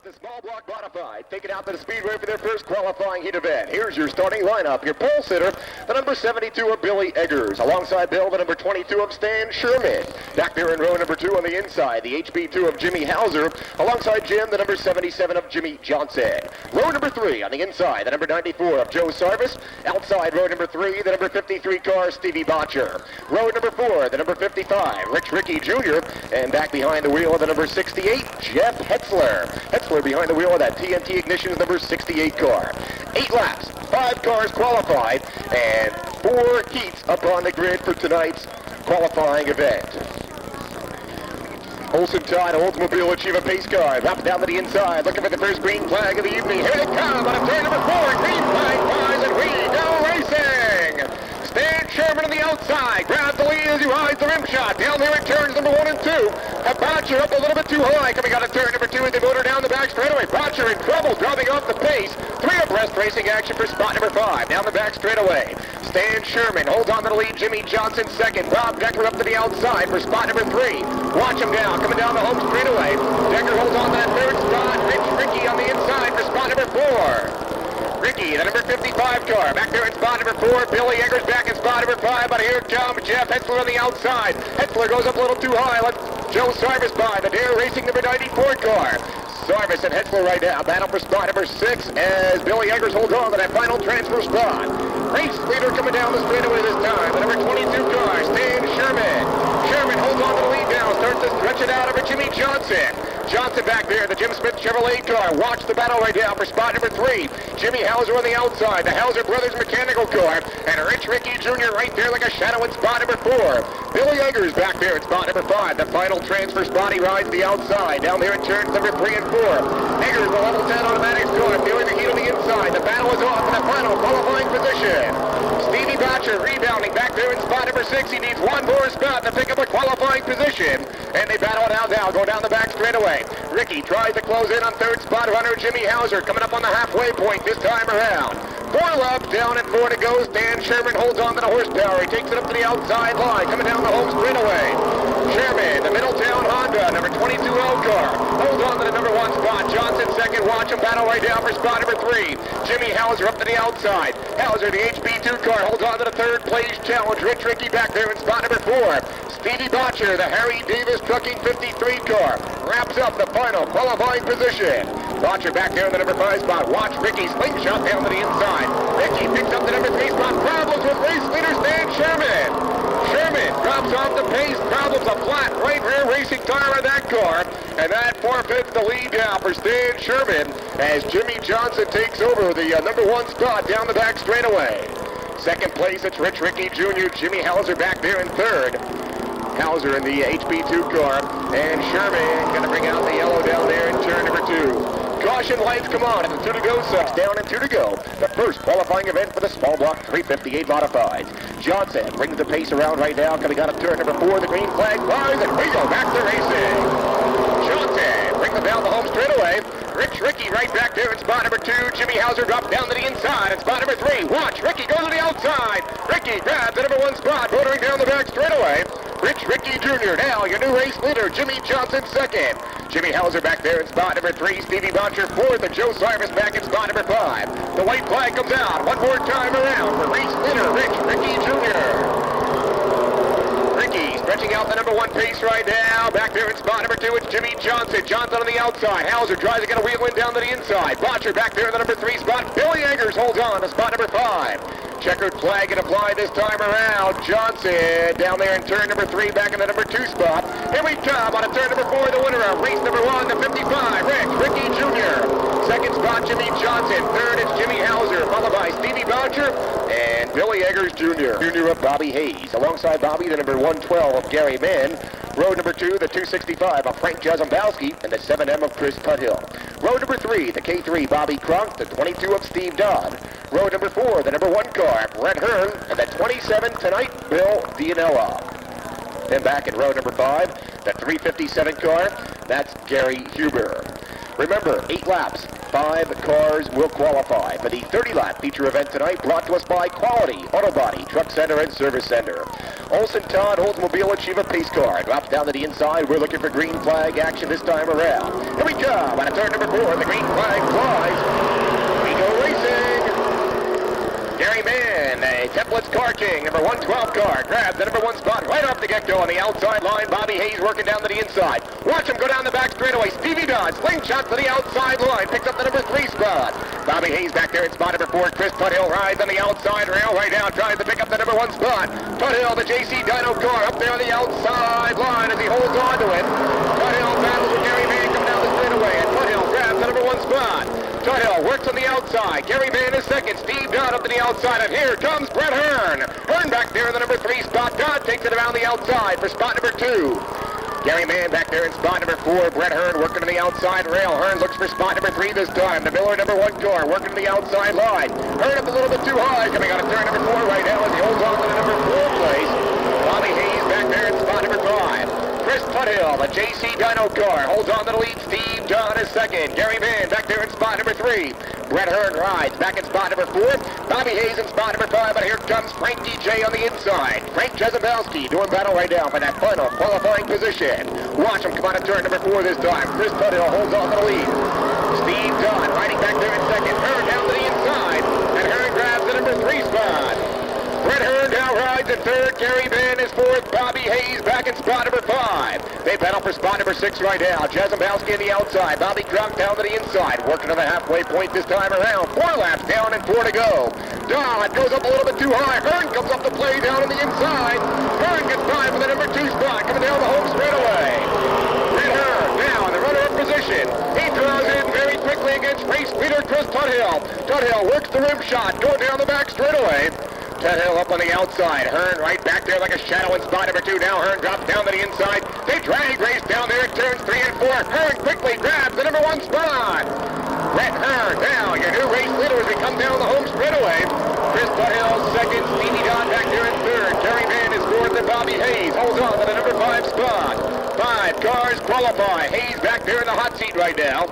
the small block modified, taken out to the Speedway for their first qualifying heat event. Here's your starting lineup. Your pole sitter, the number 72 of Billy Eggers. Alongside Bill, the number 22 of Stan Sherman. Back there in row number 2 on the inside, the HB2 of Jimmy Hauser. Alongside Jim, the number 77 of Jimmy Johnson. Row number 3 on the inside, the number 94 of Joe Sarvis. Outside row number 3, the number 53 car, Stevie Botcher. Row number 4, the number 55, Rich Ricky Jr. And back behind the wheel of the number 68, Jeff Hetzler. Hetzler behind the wheel of that TNT Ignitions number 68 car. 8 laps, 5 cars qualified, and 4 heats up on the grid for tonight's qualifying event. Olsen Todd, Oldsmobile Achieva pace car, dropped down to the inside, looking for the first green flag of the evening. Here they come on a turn number 4, green flag flies, and we go racing! Stan Sherman on the outside, grabs the lead as he rides the rim shot. Down there in turns number 1 and 2. Botcher up a little bit too high, coming out of turn number 2 as they motor down the back straightaway. Botcher in trouble, dropping off the pace. 3 abreast racing action for spot number 5, down the back straightaway. Stan Sherman holds on to the lead, Jimmy Johnson second. Bob Decker up to the outside for spot number 3. Watch him down, coming down the home straightaway. Decker holds on to that third spot. Rich Ricky on the inside for spot number 4. Ricky, the number 55 car, back there in spot number 4. Billy Eggers back in spot number 5, but here comes Jeff Hetzler on the outside. Hetzler goes up a little too high, lets Joe Sarvis by, the Dare Racing number 94 car. Sarvis and Hetzler right now, battle for spot number 6 as Billy Eggers holds on to that final transfer spot. Race leader coming down the straightaway this time, the number 22 car, Stan Sherman. Sherman holds on to the lead now, starts to stretch it out over Jimmy Johnson. Johnson back there, the Jim Smith Chevrolet car. Watch the battle right now for spot number 3. Jimmy Hauser on the outside, the Hauser Brothers mechanical car. And Rich Ricky Jr. right there like a shadow in spot number 4. Billy Eggers back there in spot number 5. The final transfer spot, he rides the outside. Down there in turns number 3 and 4. Eggers, the level 10 automatics car, feeling the heat on the inside. The battle is off in the final qualifying position. Stevie Botcher rebounding back there in spot number 6. He needs one more spot to pick up a qualifying position. And they battle it out now, go down the back straightaway. Ricky tries to close in on third spot runner Jimmy Hauser, coming up on the halfway point this time around. 4 laps down and 4 to go. Stan Sherman holds on to the horsepower. He takes it up to the outside line, coming down the home straightaway. Sherman, the Middletown Honda, number 22 L car, holds on to the number 1 spot. Johnson second. Watch him battle right down for spot number 3. Jimmy Hauser up to the outside. Hauser, the HB2 car, holds on to the third place challenge. Rich Ricky back there in spot number 4. Stevie Botcher, the Harry Davis Trucking 53 car, wraps up the final qualifying position. Botcher back there in the number 5 spot. Watch Ricky's slingshot down to the inside. Ricky picks up the number 3 spot. Problems with race leader Stan Sherman. Sherman drops off the pace. Problems a flat right rear racing tire on that car. And that forfeits the lead now for Stan Sherman as Jimmy Johnson takes over the number 1 spot down the back straightaway. Second place, it's Rich Ricky Jr. Jimmy Hauser back there in third. Hauser in the HB2 car, and Sherman going to bring out the yellow down there in turn number 2. Caution lights come on, and the 2 to go sucks down and 2 to go. The first qualifying event for the small block 358 modifieds. Johnson brings the pace around right now, coming out of turn number 4. The green flag flies, and we go back to racing. Johnson brings them down the home straightaway. Rich Ricky right back there in spot number 2. Jimmy Hauser drops down to the inside in spot number 3. Watch, Ricky goes to the outside. Ricky grabs the number 1 spot, motoring down the back straightaway. Rich Ricky Jr. now your new race leader. Jimmy Johnson second. Jimmy Hauser back there in spot number 3. Stevie Botcher fourth, and Joe Sarvis back in spot number 5. The white flag comes out one more time around for race leader Rich Ricky Jr. Ricky stretching out the number 1 pace right now. Back there in spot number 2, it's Jimmy Johnson. Johnson on the outside. Hauser tries to get a wheel in down to the inside. Botcher back there in the number 3 spot. Billy Eggers holds on to spot number 5. Checkered flag and applied this time around. Johnson down there in turn number 3, back in the number 2 spot. Here we come on a turn number 4, the winner of race number 1, the 55, Rich Ricky Jr. Second spot, Jimmy Johnson. Third, it's Jimmy Hauser, followed by Stevie Botcher and Billy Eggers Jr. Jr. of Bobby Hayes. Alongside Bobby, the number 112 of Gary Mann. Road number 2, the 265 of Frank Jazombowski, and the 7M of Chris Tuthill. Road number 3, the K3 Bobby Cronk, the 22 of Steve Dodd. Road number 4, the number 1 car, Brett Hearn, and the 27 tonight, Bill Dianella. Then back in row number 5, the 357 car, that's Gary Huber. Remember, 8 laps, 5 cars will qualify for the 30-lap feature event tonight, brought to us by Quality Auto Body Truck Center and Service Center. Olson Todd Oldsmobile achieve a pace car. Drops down to the inside. We're looking for green flag action this time around. Here we go. On a turn number 4, the green flag flies. We go racing. Gary Mann, a Templates Car King, number 112 car, grabs the number 1 spot right off the get-go on the outside line. Bobby Hayes working down to the inside. Watch him go down the back straightaway. Stevie Dodd, slingshot to the outside line, picks up the number 3 spot. Bobby Hayes back there at spot number 4. Chris Tuthill rides on the outside rail right now, tries to pick up the number 1 spot. Tuthill, the JC Dino car, up there on the outside line as he holds on to it. Tuthill battles with Gary Mann coming down the straightaway, and Tuthill grabs the number 1 spot. Tuthill works on the outside. Gary Mann is second. Steve Dodd up to the outside, and here comes Brett Hearn. Hearn back there in the number 3 spot. Dodd takes it around the outside for spot number 2. Gary Mann back there in spot number 4. Brett Hearn working on the outside rail. Hearn looks for spot number 3 this time. The Miller number 1 car working on the outside line. Hearn up a little bit too high, coming out of turn number 4 right now as he holds on to the number 4 place. Bobby Hayes back there in spot number 5. Chris Tuthill, the JC Dino car, holds on to the lead. Steve Dodd is second. Gary Mann back there in spot number 3. Brett Hearn rides back in spot number 4. Bobby Hayes in spot number 5, but here comes Frank DJ on the inside. Frank Jezebelski doing battle right now for that final qualifying position. Watch him come out of turn number 4 this time. Chris Tuthill holds on to the lead. Steve Dodd riding back there in second. Hearn down to the inside, and Hearn grabs the number 3 spot. Brett Hearn now rides in third. Gary Mann is fourth. Bobby Hayes back in spot number 5. They battle for spot number 6 right now. Jezebelski on the outside. Bobby Drunk down to the inside. Working on the halfway point this time around. 4 laps down and 4 to go. Dodd goes up a little bit too high. Hearn comes up to play down on the inside. Hearn gets by for the number 2 spot. Coming down the home straightaway. Brett Hearn now in the runner-up position. He draws in very quickly against race leader Chris Tuthill. Tuthill works the rim shot. Going down the back straightaway. Tuthill up on the outside. Hearn right back there like a shadow in spot number 2. Now Hearn drops down to the inside. They drag race down there at turns 3 and 4. Hearn quickly grabs the number 1 spot. Brett Hearn now your new race leader as we come down the home straightaway. Chris Tuthill second. Stevie Dodd back there in third. Gary Mann is fourth, and Bobby Hayes holds on to the number 5 spot. 5 cars qualify. Hayes back there in the hot seat right now.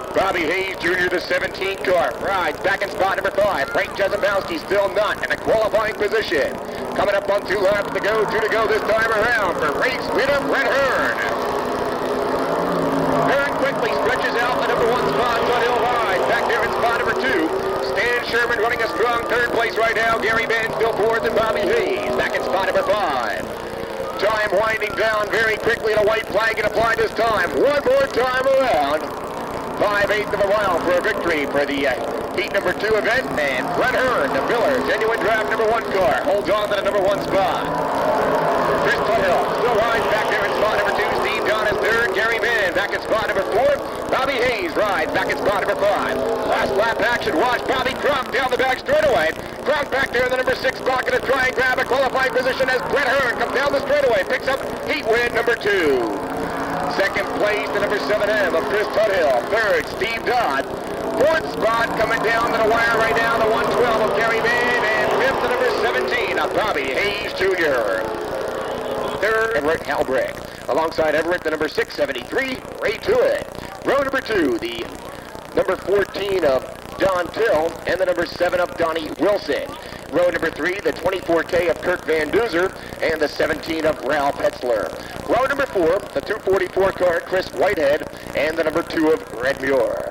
Bobby Hayes Jr., the 17 car, rides back in spot number 5. Frank Jezebelski still not in a qualifying position. Coming up on 2 laps to go, 2 to go this time around for race leader Brett Hearn. Hearn quickly stretches out the number 1 spot. Tuthill rides back there in spot number 2. Stan Sherman running a strong third place right now. Gary Mann still fourth, and Bobby Hayes back in spot number 5. Time winding down very quickly, and a white flag and applied this time. One more time around. 5/8 of a mile for a victory for the heat number 2 event. And Brett Hearn, the Miller Genuine Draft number 1 car, holds on to the number 1 spot. Chris Tuthill still rides back there in spot number 2. Steve Dodd is third. Gary Mann back in spot number 4. Bobby Hayes rides back in spot number 5. Last lap action. Watch Bobby Crump down the back straightaway. Crump back there in the number 6 spot, going to try and grab a qualifying position as Brett Hearn comes down the straightaway, picks up heat win number 2. Second place, the number 7M of Chris Tuthill. Third, Steve Dodd. 4th spot coming down to the wire right now, the 112 of Gary Mann. And 5th, the number 17 of Bobby Hayes Jr. Third, Everett Halbrick. Alongside Everett, the number 673, Ray Tuitt. Row number 2, the number 14 of Don Till, and the number 7 of Donnie Wilson. Row number 3, the 24K of Kirk Van Duzer, and the 17 of Ralph Hetzler. Row number 4, the 244 car, Chris Whitehead, and the number 2 of Red Muir.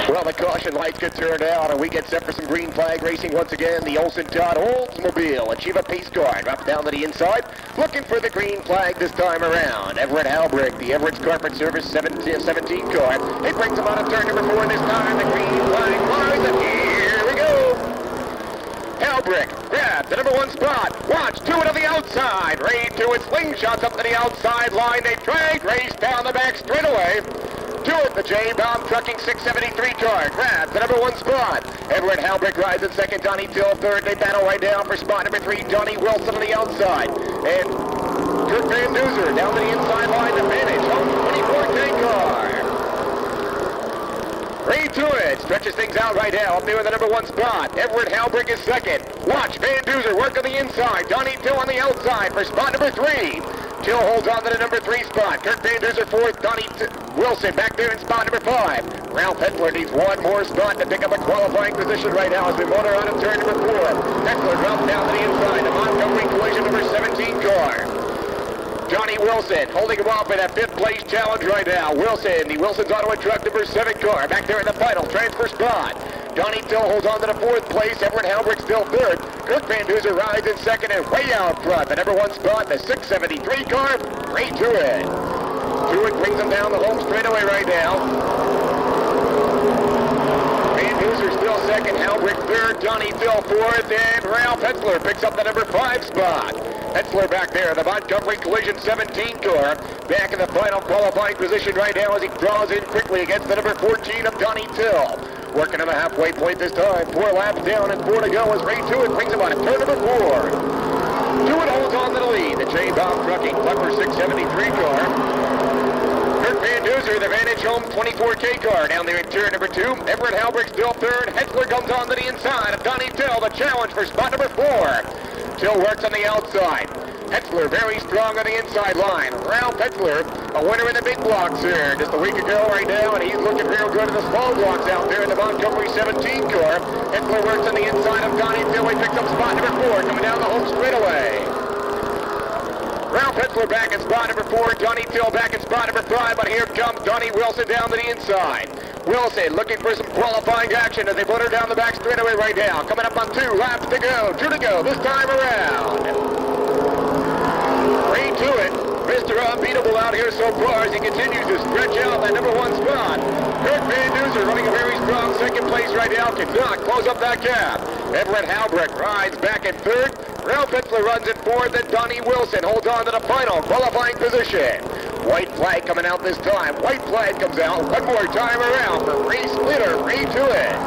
Well, the caution lights get turned out, and we get set for some green flag racing once again. The Olson Todd Oldsmobile achieve a pace car. Drops down to the inside, looking for the green flag this time around. Everett Halbrick, the Everett's Carpet Service 17 car. He brings him out of turn number 4 this time. The green flag flies, and here we go. Halbrick grabs the number 1 spot. Watch, Tuitt on the outside. Ray Tuitt slingshots up to the outside line. They drag race down the back straightaway. Tuitt, the J-Bomb Trucking 673 car, grabs the number 1 spot. Everett Halbrick rides in second, Donnie Till third. They battle right down for spot number 3, Donnie Wilson on the outside. And Kirk Van Duzer down to the inside line to finish on the 24K car. Ray Tuitt stretches things out right now up there in the number 1 spot. Everett Halbrick is second. Watch Van Duzer work on the inside. Donnie Till on the outside for spot number 3. Till holds on to the number 3 spot. Kirk Van Duzer fourth. Donnie Wilson back there in spot number 5. Ralph Hetzler needs one more spot to pick up a qualifying position right now as we motor on to turn number 4. Hetzler drops down to the inside. The Montgomery collision number 17 car. Johnny Wilson holding him off in that 5th place challenge right now. Wilson's onto a truck number 7 car. Back there in the final transfer spot. Donnie Till holds on to the 4th place. Everett Halbrick still 3rd. Kirk Van Duzer rides in 2nd and way out front. The number 1 spot, the 673 car, Ray Truitt. Truitt brings him down the home straightaway right now. Van Duzer still 2nd, Halbrick 3rd, Donnie Till 4th, and Ralph Hetzler picks up the number 5 spot. Hetzler back there, the Montgomery Collision 17 car, back in the final qualifying position right now as he draws in quickly against the number 14 of Donnie Till. Working on the halfway point this time. 4 laps down and 4 to go as Ray Truitt brings him on at turn number 4. Truitt holds on to the lead. The Chain Bomb Trucking Clipper 673 car. Kirk Van Duzer, the Vantage Home 24K car down there in turn number 2. Everett Halbrick still 3rd. Hetzler comes on to the inside of Donnie Till, the challenge for spot number 4. Till works on the outside. Hetzler very strong on the inside line. Ralph Hetzler, a winner in the big blocks here just a week ago right now, and he's looking real good in the small blocks out there in the Montgomery 17 car. Hetzler works on the inside of Donnie Till. He picks up spot number 4, coming down the home straightaway. Ralph Hetzler back in spot number 4, Donnie Till back in spot number 5, but here comes Donnie Wilson down to the inside. Wilson looking for some qualifying action as they put her down the back straightaway right now. Coming up on 2 laps to go, 2 to go this time around. Ray Truitt, Mr. Unbeatable out here so far as he continues to stretch out that number 1 spot. Kirk Van Duzer running a very strong 2nd place right now, cannot close up that gap. Everett Halbrick rides back in 3rd. Ralph Hetzler runs in 4th, and Donnie Wilson holds on to the final qualifying position. White flag coming out this time. White flag comes out one more time around for race leader Ray Truitt.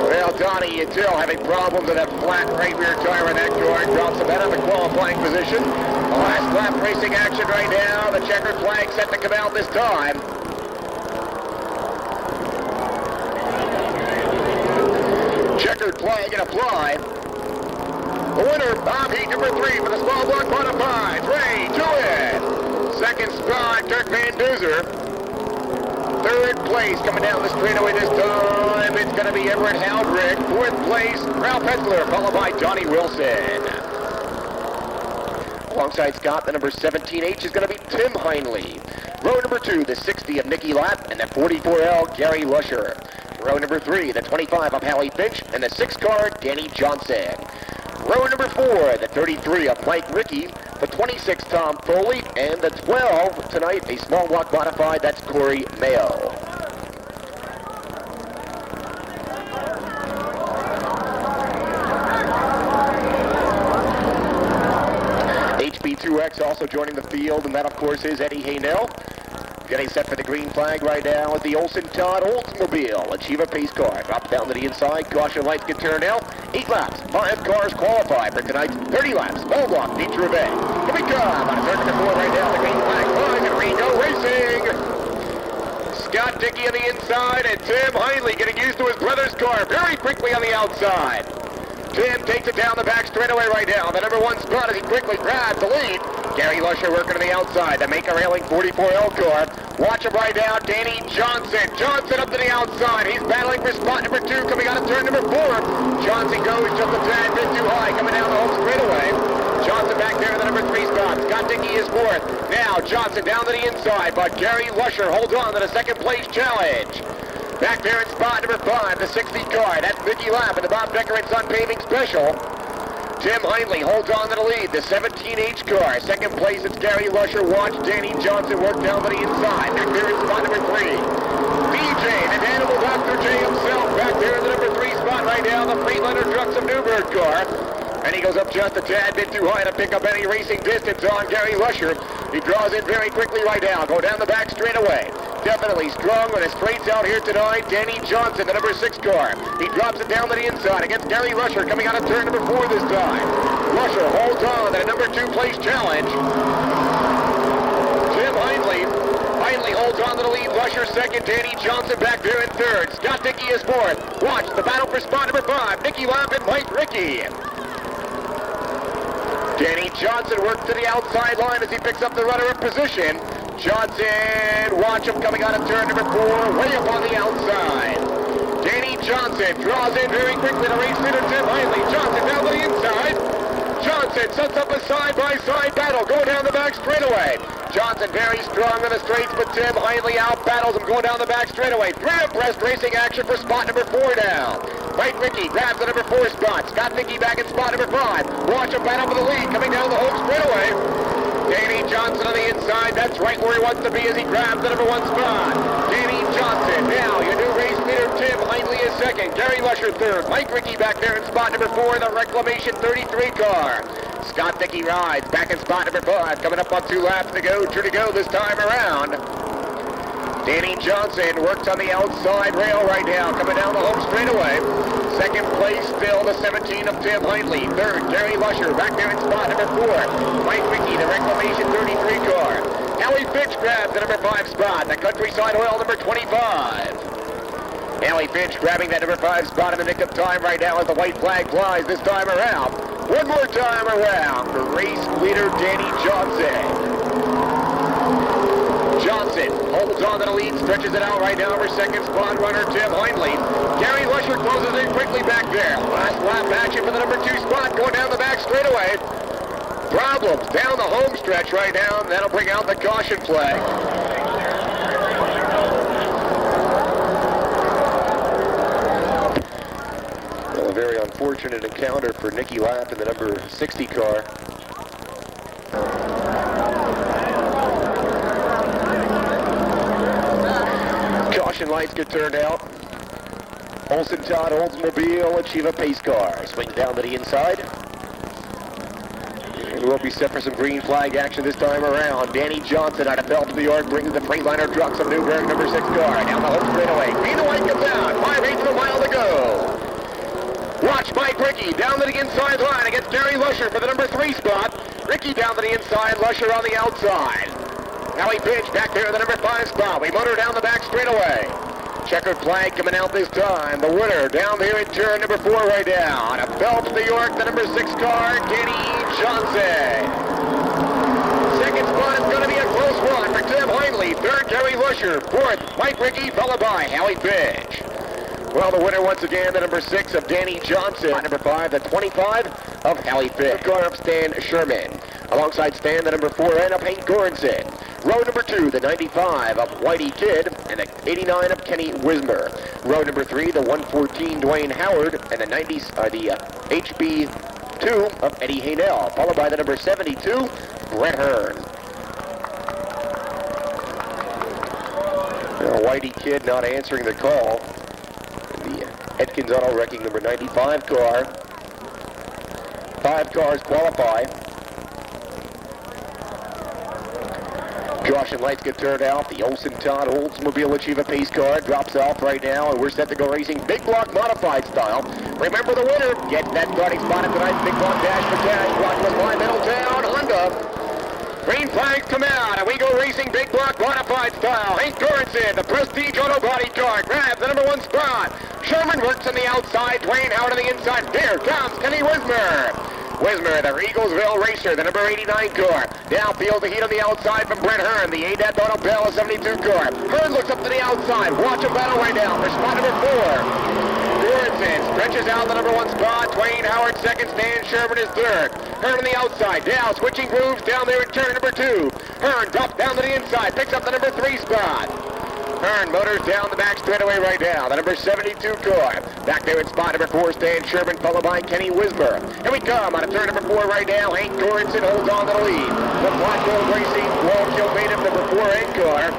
Well, Donnie Till having problems with that flat right rear tire in that car, drops him out of the qualifying position. The last lap racing action right now. The checkered flag set to come out this time. Checkered flag and applied. The winner of heat number 3 for the small block modifieds, Ray Truitt. 2nd spot, Kirk Van Duzer. 3rd place coming down the straightaway this time. It's going to be Everett Halbrick. 4th place, Ralph Hetzler, followed by Donnie Wilson. Alongside Scott, the number 17H is going to be Tim Heinley. Row number 2, the 60 of Nicky Lapp, and the 44L, Gary Lusher. Row number 3, the 25 of Hallie Finch, and the 6 car, Danny Johnson. Row number 4, the 33 of Mike Rickey, the 26 Tom Foley, and the 12 tonight, a small block modified, that's Corey Mayo. HB2X also joining the field, and that of course is Eddie Haynell. Getting set for the green flag right now is the Olson Todd Oldsmobile. Achieva pace car drops down to the inside. Caution lights get turned out. 8 laps. 5 cars qualify for tonight's 30 laps. Small block feature event. Here we come. On turn number 4 right now. The green flag flies and Reno Racing. Scott Dickey on the inside and Tim Heinley getting used to his brother's car very quickly on the outside. Tim takes it down the back straightaway right now. The number 1 spot as he quickly grabs the lead. Gary Lusher working on the outside. The Maker Railing 44L car. Watch him right now. Danny Johnson. Johnson up to the outside. He's battling for spot number 2 coming out of turn number 4. Johnson goes just a tad bit too high coming down the home straightaway. Johnson back there in the number 3 spot. Scott Dickey is 4th. Now Johnson down to the inside, but Gary Lusher holds on to the 2nd place challenge. Back there in spot number 5, the 60 car. That's Mickey Lapp in the Bob Decker and Son Paving Special. Tim Heinley holds on to the lead, the 17H car. 2nd place, it's Gary Lusher. Watch Danny Johnson work down to the inside. Back there in spot number 3. DJ, the Animal Dr. J himself, back there in the number 3 spot right now. The Freightliner Trucks of Newburgh car. And he goes up just a tad bit too high to pick up any racing distance on Gary Lusher. He draws in very quickly right now. Go down the back straightaway. Definitely strong with his straights out here tonight. Danny Johnson, the number 6 car. He drops it down to the inside against Gary Lusher coming out of turn number 4 this time. Lusher holds on to the number 2 place challenge. Tim Heinley. Heinley holds on to the lead. Lusher 2nd. Danny Johnson back there in 3rd. Scott Dickey is 4th. Watch the battle for spot number 5. Nicky Lapp and Mike Rickey. Danny Johnson works to the outside line as he picks up the runner-up position. Johnson, watch him coming out of turn number 4, way up on the outside. Danny Johnson draws in very quickly to race leader Tim Hindley. Johnson down to the inside. Johnson sets up a side-by-side battle going down the back straightaway. Johnson very strong on the straights, but Tim Hindley out battles him going down the back straightaway. Three abreast racing action for spot number 4 now. Mike Ricky grabs the number 4 spot. Scott Vicky back in spot number 5. Watch him battle for the lead coming down the home straightaway. Danny Johnson on the inside. That's right where he wants to be as he grabs the number 1 spot. Danny Johnson. Now your new race leader Tim Hindley is second. Gary Lusher third. Mike Ricky back there in spot number 4. The Reclamation 33 car. Scott Dickey rides back in spot number 5. Coming up on 2 laps to go. True to go this time around. Danny Johnson works on the outside rail right now, coming down the home straightaway. Second place still the 17 of Tim Hindley. Third, Gary Lusher back there in spot number 4. Mike Ricky, the Reclamation 33 car. Howie Finch grabs the number 5 spot, the Countryside Oil number 25. Howie Finch grabbing that number 5 spot in the nick of time right now as the white flag flies this time around. One more time around for race leader Danny Johnson. Johnson holds on to the lead, stretches it out right now for second spot runner Tim Hindley. Gary Lusher closes in quickly back there. Last lap action for the number 2 spot going down the back straightaway. Problems down the home stretch right now, and that'll bring out the caution flag. Well, a very unfortunate encounter for Nicky Lapp in the number 60 car. Caution lights get turned out. Olson Todd Oldsmobile achieve a pace car. Swing down to the inside. And we'll be set for some green flag action this time around. Danny Johnson out of Belton, New York brings the Freightliner trucks of Newburgh number 6 car. Down the home straightaway. Green and white comes out. 5/8 of a mile to go. Watch Mike Ricky down to the inside line against Gary Lusher for the number 3 spot. Ricky down to the inside, Lusher on the outside. Howie Finch back there at the number 5 spot. We motor down the back straightaway. Checkered flag coming out this time. The winner down here at turn number 4 right down. A Phelps, New York, the number 6 car, Danny Johnson. Second spot is going to be a close one for Tim Hindley. Third, Gary Lusher. Fourth, Mike Ricky, followed by Howie Finch. Well, the winner once again, the number 6 of Danny Johnson. Number 5, the 25 of Howie Finch. Car of Stan Sherman. Alongside Stan, the number 4 and of Hank Goranson. Row number 2, the 95 of Whitey Kidd, and the 89 of Kenny Wismer. Row number 3, the 114 Dwayne Howard, and the 90s are the HB2 of Eddie Haynell, followed by the number 72, Brett Hearn. Now, Whitey Kidd not answering the call. The Atkins Auto Wrecking number 95 car. 5 cars qualify. Caution lights get turned out. The Olson Todd Oldsmobile Achieve a Pace car drops off right now, and we're set to go racing big block modified style. Remember the winner. Get that starting spot at tonight's big block dash for cash. Brought to us by Middletown Honda. Green flags come out, and we go racing big block modified style. Hank Goranson, the Prestige Auto Body car, grabs the number 1 spot. Sherman works on the outside. Dwayne Howard on the inside. There comes Kenny Wismer. Wismer, the Eaglesville Racer, the number 89 car. Downfield, the heat on the outside from Brett Hearn, the ADAT Auto Bell 72 car. Hearn looks up to the outside. Watch him battle right now for spot number 4. Goranson stretches out the number 1 spot. Dwayne Howard second. Stan Sherman is third. Hearn on the outside. Dow switching grooves down there at turn number 2. Hearn drops down to the inside. Picks up the number 3 spot. Hearn motors down the back straightaway right now. The number 72 car. Back there in spot number 4, Stan Sherman, followed by Kenny Wismer. Here we come on a turn number 4 right now. Hank Goranson holds on to the lead. The Black Gold Racing, Wall Kilmainham, number 4 end car.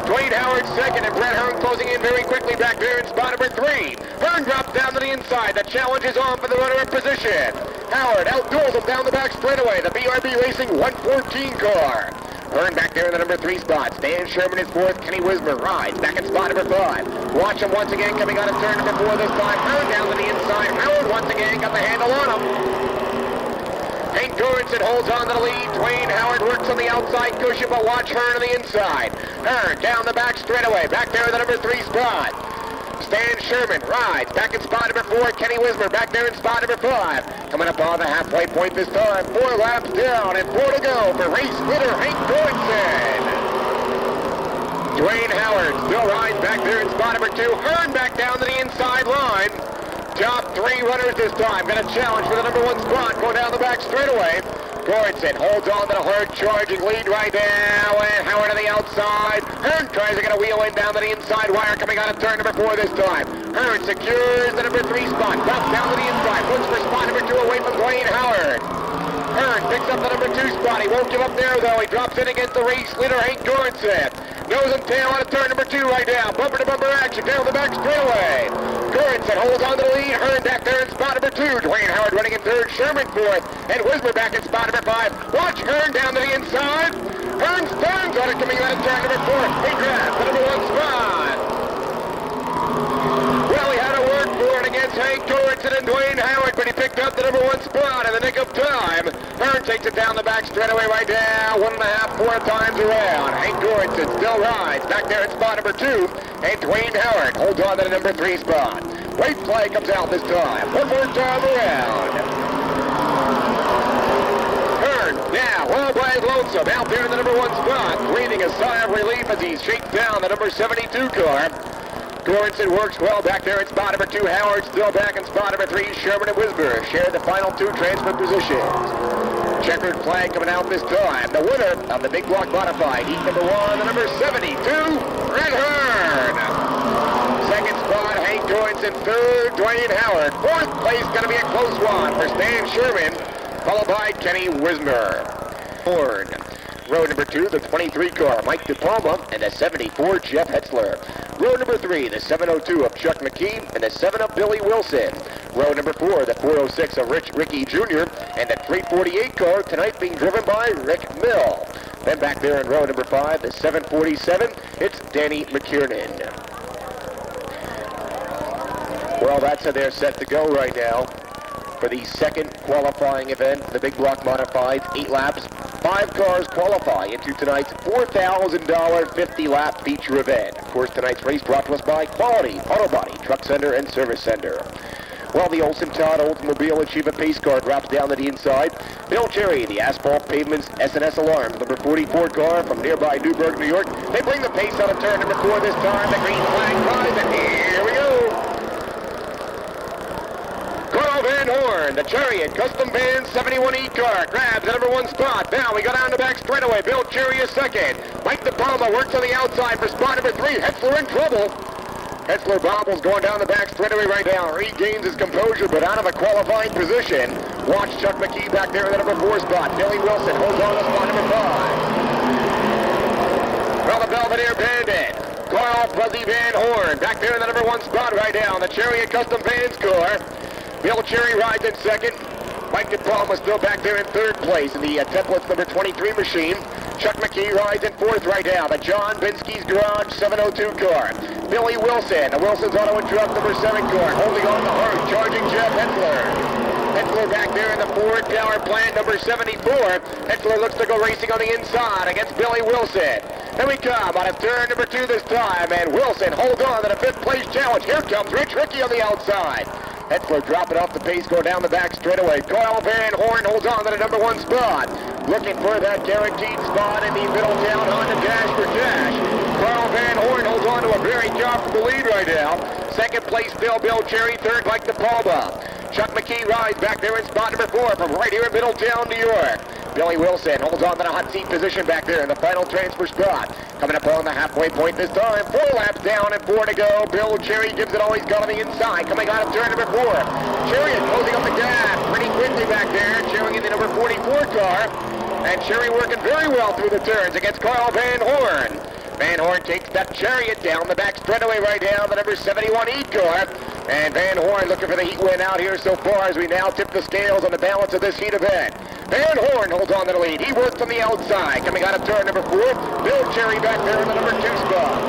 Dwayne Howard second, and Brett Hearn closing in very quickly back there in spot number 3. Hearn drops down to the inside. The challenge is on for the runner-up position. Howard outduels him down the back straightaway. The BRB Racing 114 car. Hearn back there in the number 3 spot. Stan Sherman is 4th. Kenny Wismer rides back in spot number 5. Watch him once again coming out of turn number 4 this time. Hearn down to the inside. Howard once again got the handle on him. Hank Goranson holds on to the lead. Dwayne Howard works on the outside cushion, but watch Hearn on the inside. Hearn down the back straightaway. Back there in the number 3 spot. Stan Sherman rides back in spot number 4. Kenny Wismer back there in spot number 5. Coming up on the halfway point this time. 4 laps down and 4 to go for race leader Hank Goranson. Dwayne Howard still rides back there in spot number 2. Hearn back down to the inside line. Top 3 runners this time. Going to challenge for the number 1 spot going down the back straightaway. Goranson holds on to the hard charging lead right now, and Howard on the outside. Hearn tries to get a wheel in down to the inside wire coming out of turn number 4 this time. Hearn secures the number 3 spot, drops down to the inside, looks for spot number 2 away from Dwayne Howard. Hearn picks up the number 2 spot. He won't give up there though. He drops in against the race leader Hank Goranson. Nose and tail out of turn number 2 right now. Bumper to bumper action down the back straightaway. Goranson holds on to the lead. Hearn back there in spot number 2. Dwayne Howard running in 3rd. Sherman 4th. And Wismer back in spot number 5. Watch Hearn down to the inside. Hearn turns on it coming out of turn number 4. He grabs the number 1 spot. Well, he had to work for it against Hank Goranson and Dwayne Howard, but he picked up the number 1 spot in the nick of time. Hearn takes it down the back straightaway right now. 1.5, 4 times around. Hank Goranson still rides back there in spot number 2. And Dwayne Howard holds on to the number 3 spot. White flag comes out this time. 1 more time around. Hearn now all by his lonesome out there in the number 1 spot, breathing a sigh of relief as he shakes down the number 72 car. Goranson works well back there in spot number 2. Howard still back in spot number 3. Sherman and Wisber share the final 2 transfer positions. Checkered flag coming out this time. The winner of the big block modified heat number 1, the number 72, Red Hearn. Second spot, Hank Goranson. 3rd, Dwayne Howard. 4th place going to be a close one for Stan Sherman, followed by Kenny Wismer. Horn. Row number 2, the 23 car, Mike DePalma, and the 74, Jeff Hetzler. Row number 3, the 702 of Chuck McKee, and the 7 of Billy Wilson. Row number 4, the 406 of Ricky Jr., and the 348 car, tonight being driven by Rick Mill. Then back there in row number 5, the 747, it's Danny McKiernan. Well, that's how they're set to go right now for the second qualifying event, the big block modifieds, 8 laps. 5 cars qualify into tonight's $4,000 50-lap feature event. Of course, tonight's race brought to us by Quality Auto Body, Truck Center, and Service Center. Well, the Olson Todd Oldsmobile Achievement pace car drops down to the inside. Bill Cherry, the Asphalt Pavements S&S Alarms, number 44 car from nearby Newburgh, New York. They bring the pace out of turn number 4 this time. The green flag flies, and here we go. Van Horn, the Chariot Custom Van 71E car, grabs the number 1 spot. Now we go down the back straightaway. Bill Cherry is 2nd. Mike DePalma works on the outside for spot number 3. Hetzler in trouble. Hetzler bobbles going down the back straightaway right now. Regains his composure, but out of a qualifying position. Watch Chuck McKee back there in the number 4 spot. Billy Wilson holds on to spot number 5. Well, the Belvedere Bandit. Carl Fuzzy Van Horn back there in the number 1 spot right now. The Chariot Custom Vans car. Bill Cherry rides in 2nd. Mike DePalma still back there in 3rd place in the Templates number 23 machine. Chuck McKee rides in 4th right now. The John Binsky's Garage 702 car. Billy Wilson, the Wilson's Auto and Truck number 7 car, holding on the hard, charging Jeff Hetzler. Hetzler back there in the Ford Power Plant number 74. Hetzler looks to go racing on the inside against Billy Wilson. Here we come out of turn number 2 this time, and Wilson holds on to the 5th place challenge. Here comes Rich Ricky on the outside. Hetzler dropping off the pace, going down the back straightaway. Carl Van Horn holds on to the number 1 spot. Looking for that guaranteed spot in the Middletown Honda Dash for Dash. Carl Van Horn holds on to a very comfortable lead right now. 2nd place still Bill Cherry, 3rd Mike DePalma. Chuck McKee rides back there in spot number 4 from right here in Middletown, New York. Billy Wilson holds on to the hot seat position back there in the final transfer spot. Coming up on the halfway point this time. 4 laps down and 4 to go. Bill Cherry gives it all he's got on the inside. Coming out of turn number 4. Cherry is closing up the gap pretty quickly back there. Cherry in the number 44 car. And Cherry working very well through the turns against Carl Van Horn. Van Horn takes that Chariot down the back straightaway right now, the number 71E car. And Van Horn looking for the heat win out here so far as we now tip the scales on the balance of this heat event. Van Horn holds on to the lead. He works on the outside. Coming out of turn number 4, Bill Cherry back there in the number 2 spot.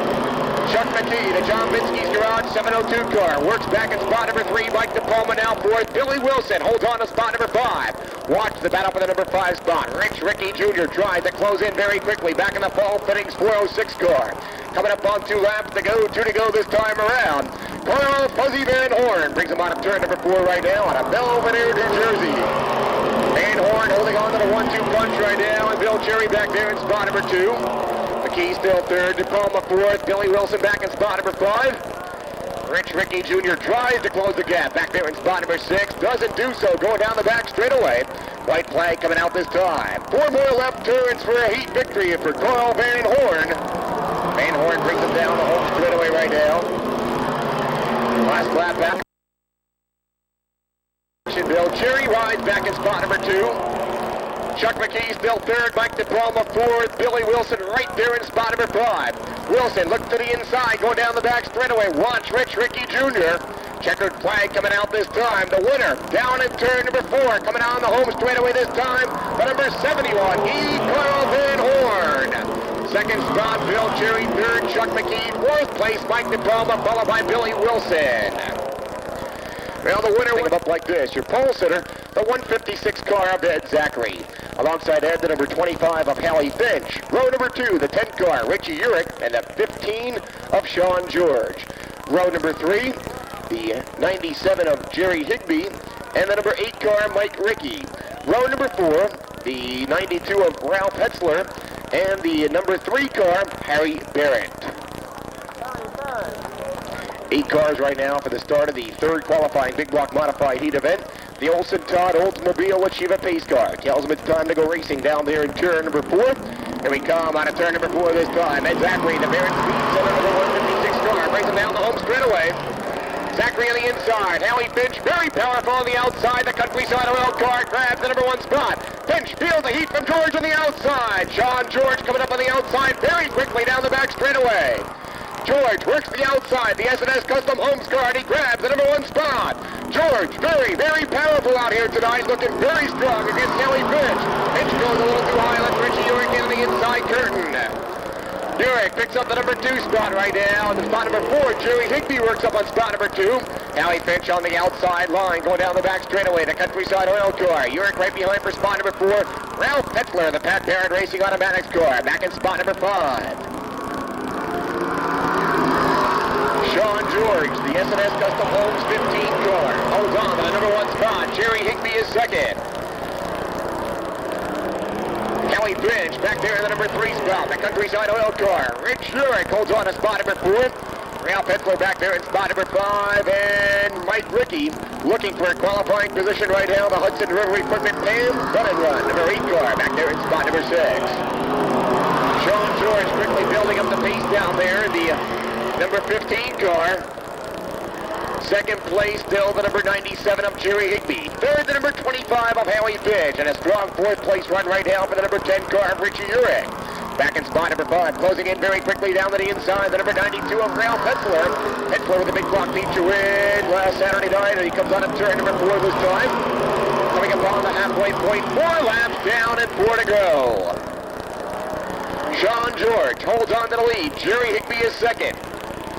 Chuck McKee to John Binsky's Garage 702 car. Works back in spot number 3. Mike DePalma now fourth. Billy Wilson holds on to spot number 5. Watch the battle for the number 5 spot. Rich Ricky Jr. tries to close in very quickly. Back in the fall fittings 406 car. Coming up on 2 laps to go. 2 to go this time around. Carl Fuzzy Van Horn brings him out of turn number 4 right now out of Belvedere, New Jersey. Van Horn holding on to the 1-2 punch right now, and Bill Cherry back there in spot number 2. McKee still third, DePalma fourth, Billy Wilson back in spot number 5. Rich Ricky Jr. tries to close the gap back there in spot number 6, doesn't do so, going down the back straightaway. White flag coming out this time. 4 more left turns for a heat victory for Carl Van Horn. Van Horn brings him down the home straightaway right now. Last lap back. Bill Cherry rides back in spot number 2. Chuck McKee still third, Mike DePalma fourth, Billy Wilson right there in spot number 5. Wilson looks to the inside, going down the back straightaway. Watch Rich Ricky Jr. Checkered flag coming out this time. The winner down in turn number 4, coming out on the home straightaway this time. The number 71, Carl Van Horn. Second spot, Bill Cherry. Third, Chuck McKee. Fourth place, Mike DePalma, followed by Billy Wilson. Well, the winner went up like this. Your pole sitter, the 156 car of Ed Zachary. Alongside Ed, the number 25 of Hallie Finch. Row number 2, the 10 car, Richie Urich, and the 15 of Sean George. Row number 3, the 97 of Jerry Higbee, and the number 8 car, Mike Rickey. Row number 4, the 92 of Ralph Hetzler, and the number 3 car, Harry Barrett. 8 cars right now for the start of the 3rd qualifying big block modified heat event. The Olson Todd Oldsmobile Achieva pace car tells them it's time to go racing down there in turn number 4. Here we come out of turn number 4 this time. Ed Zachary, the Barrett Speed Center number 156 car, brings him down the home straightaway. Zachary on the inside. Hallie Finch, very powerful on the outside. The Countryside Oil car grabs the number 1 spot. Finch feels the heat from George on the outside. Sean George coming up on the outside very quickly down the back straightaway. George works the outside, the S&S Custom Homes car, and he grabs the number 1 spot. George, very, very powerful out here tonight, looking very strong against Hallie Finch. Finch goes a little too high, lets Richie Urich in on the inside curtain. Urich picks up the number 2 spot right now. And the spot number 4, Jerry Higbee works up on spot number 2. Hallie Finch on the outside line, going down the back straightaway. The Countryside Oil car. Urich right behind for spot number 4. Ralph Hetzler, the Pat Barrett Racing Automatics car, back in spot number 5. Sean George, the S&S Custom Homes 15 car, holds on to the number 1 spot. Jerry Higbee is second. Hallie Finch back there in the number 3 spot. The Countryside Oil car. Rich Urich holds on to spot number 4. Ralph Hetzler back there in spot number 5. And Mike Rickey looking for a qualifying position right now. The Hudson River Equipment Pam Run and Run, number 8 car, back there in spot number 6. Sean George quickly building up the pace down there. The number 15 car. Second place still the number 97 of Jerry Higbee. Third the number 25 of Hallie Finch. And a strong 4th place run right now for the number 10 car of Richie Urich. Back in spot number 5. Closing in very quickly down to the inside. The number 92 of Ralph Hetzler. Hetzler with a big block feature win last Saturday night. And he comes on at turn number 4 this time. Coming up on the halfway point. 4 laps down and 4 to go. Sean George holds on to the lead. Jerry Higbee is second.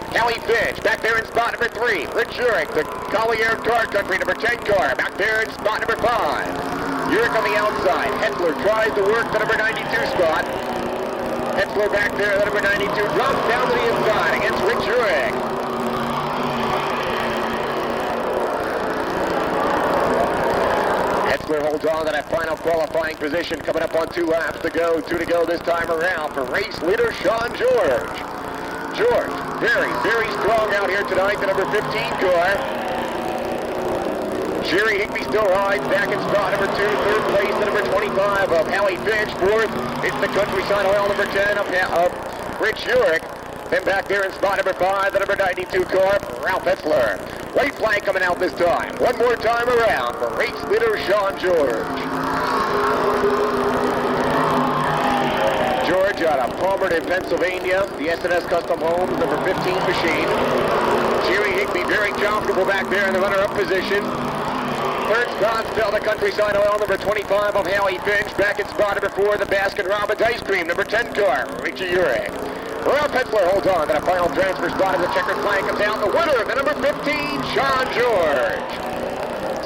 Hallie Finch back there in spot number 3. Rich Urich, the Collier Car Country number 10 car, back there in spot number 5. Urich on the outside. Hetzler tries to work the number 92 spot. Hetzler back there, the number 92 drops down to the inside against Rich Urich. Hetzler holds on to that final qualifying position, coming up on 2 laps to go. 2 to go this time around for race leader Sean George. George, very, very strong out here tonight, the number 15 car. Jerry Higbee still rides back in spot number 2. Third place, the number 25 of Hallie Finch. Fourth, it's the Countryside Oil number 10 of Rich Urich. Then back there in spot number 5, the number 92 car, Ralph Hetzler. White flag coming out this time. One more time around for race leader Sean George. George out of Palmerton, Pennsylvania, the S&S Custom Homes, number 15 machine. Jerry Higbee very comfortable back there in the runner-up position. Third spot still the Countryside Oil, number 25 of Hallie Finch. Back in spot number 4, the Baskin Robbins Ice Cream, number 10 car, Richie Urich. Ralph Hetzler holds on to the final transfer spot as the checkered flag comes out. The winner, the number 15, Sean George.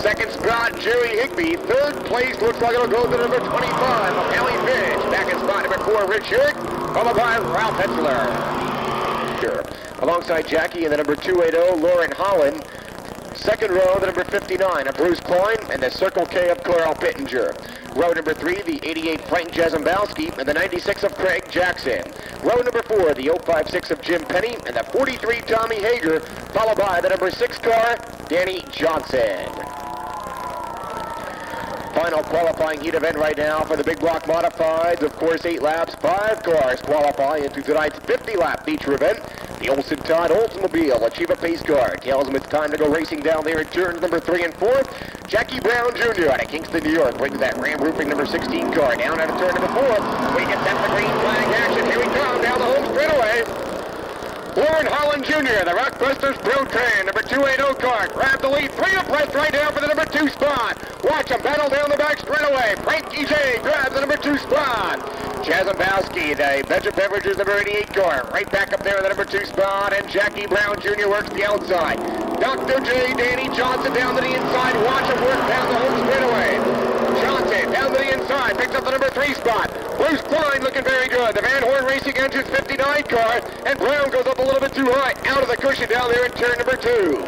Second spot, Jerry Higbee. Third place looks like it'll go to number 25, Howie Finch. Back in spot number 4, Rich Herrick, followed by Ralph Hetzler. Alongside Jackie in the number 280, Lauren Holland. Second row, the number 59 of Bruce Klein, and the Circle K of Carl Pittenger. Row number 3, the 88 Frank Jazembowski, and the 96 of Craig Jackson. Row number 4, the 056 of Jim Penny, and the 43 Tommy Hager, followed by the number 6 car, Danny Johnson. Final qualifying heat event right now for the big block modifieds. Of course, 8 laps, 5 cars qualify into tonight's 50-lap feature event. The Olson Todd Oldsmobile Achieva Pace Car tells them it's time to go racing down there at turns number 3 and 4. Jackie Brown Jr. out of Kingston, New York brings that Ram Roofing number 16 car down at turn number 4. We get set for green flag action. Here we come down the home straightaway. Lauren Holland Jr., the Rockbusters Pro-Tran, number 280 car, grab the lead, 3 abreast right now for the number 2 spot. Watch them battle down the back straightaway. Frankie J grabs the number 2 spot. Jazembowski, the Bedford Beverages number 88 car, right back up there in the number 2 spot, and Jackie Brown Jr. works the outside. Dr. J, Danny Johnson down to the inside. Watch him work down the home straightaway. Johnson down to the inside, picks up the number 3 spot. Bruce Klein looking very good. The Van Horn Racing Engines 59 car, and Brown goes up a little bit too high, out of the cushion down there in turn number 2.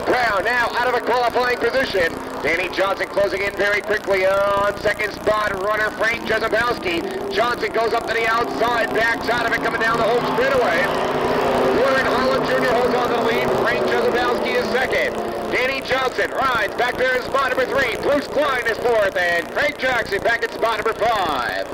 Brown now out of a qualifying position. Danny Johnson closing in very quickly on second spot. Runner Frank Jazembowski. Johnson goes up to the outside, backs out of it, coming down the home straightaway. Lauren Holland Jr. holds on to the lead. Frank Jazembowski is second. Danny Johnson rides back there in spot number 3. Bruce Klein is fourth, and Craig Jackson back at spot number 5.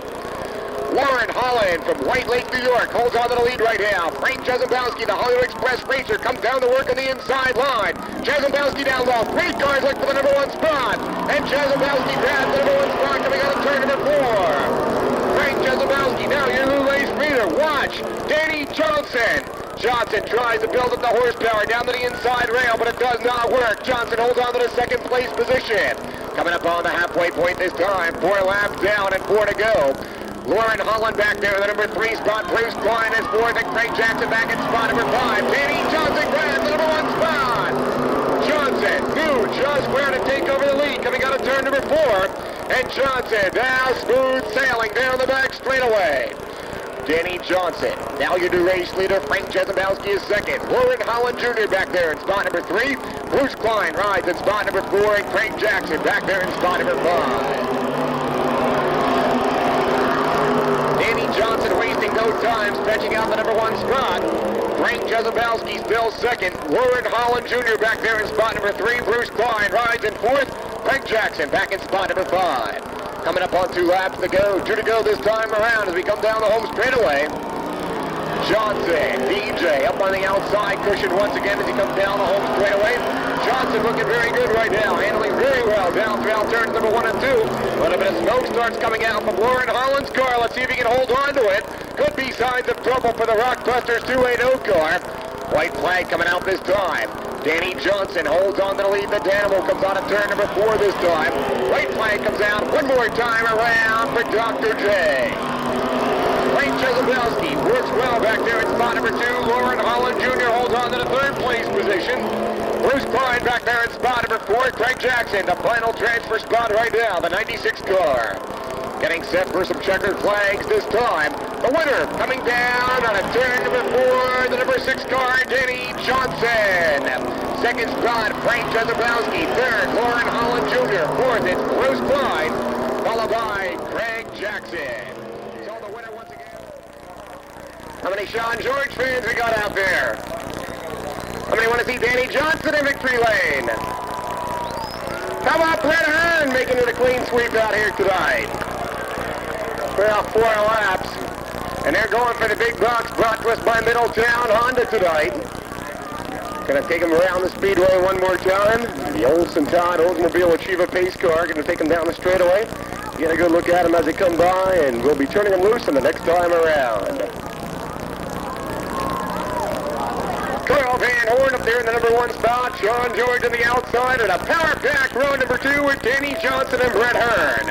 Lauren Holland from White Lake, New York, holds on to the lead right now. Frank Jazembowski, the Hollywood Express racer, comes down to work on the inside line. Jazembowski down low. 3 cars look for the number 1 spot. And Jazembowski grabs the number 1 spot coming out of turn number 4. Frank Jazembowski, now your new race leader. Watch, Danny Johnson. Johnson tries to build up the horsepower down to the inside rail, but it does not work. Johnson holds on to the second place position. Coming up on the halfway point this time. 4 laps down and 4 to go. Lauren Holland back there, the number 3 spot. Bruce Klein is fourth, and Craig Jackson back in spot number 5. Danny Johnson grabs the number 1 spot. Johnson knew just where to take over the lead coming out of turn number 4. And Johnson now smooth sailing down the back straightaway. Danny Johnson, now your new race leader. Frank Jazembowski is second. Lauren Holland Jr. back there in spot number 3. Bruce Klein rides in spot number 4, and Craig Jackson back there in spot number 5. Danny Johnson wasting no time, stretching out the number 1 spot. Frank Jazembowski still second. Lauren Holland Jr. back there in spot number 3. Bruce Klein rides in 4th. Craig Jackson back in spot number 5. Coming up on 2 laps to go. 2 to go this time around as we come down the home straightaway. Johnson, DJ up on the outside cushion once again as he comes down the home straightaway. Johnson looking very good right now, handling very well down throughout turns number 1 and 2. A little bit of smoke starts coming out from Lauren Holland's car. Let's see if he can hold on to it. Could be signs of trouble for the Rockbusters 280 car. White flag coming out this time. Danny Johnson holds on to the lead. The Danimal comes out of turn number 4 this time. White flag comes out one more time around for Dr. J. Frank Jazembowski works well back there in spot number 2. Lauren Holland Jr. holds on to the 3rd place position. Bruce Klein back there in spot number 4. Craig Jackson, the final transfer spot right now, the 96 car. Getting set for some checkered flags this time. The winner coming down on a turn number 4, the number 6 car, Danny Johnson. Second spot, Frank Jazembowski. 3rd, Lauren Holland Jr. 4th, it's Bruce Klein, followed by Craig Jackson. So the winner once again. How many Sean George fans we got out there? How many want to see Danny Johnson in victory lane? How about Brett Hearn making it a clean sweep out here tonight? We're off 4 laps, and they're going for the big box brought to us by Middletown Honda tonight. Gonna take them around the Speedway one more time. The Olson Todd Oldsmobile Achieva Pace car, gonna take them down the straightaway. Get a good look at them as they come by, and we'll be turning them loose on the next time around. Carl Van Horn up there in the number 1 spot. Sean George on the outside, and a power pack row number 2 with Danny Johnson and Brett Hearn.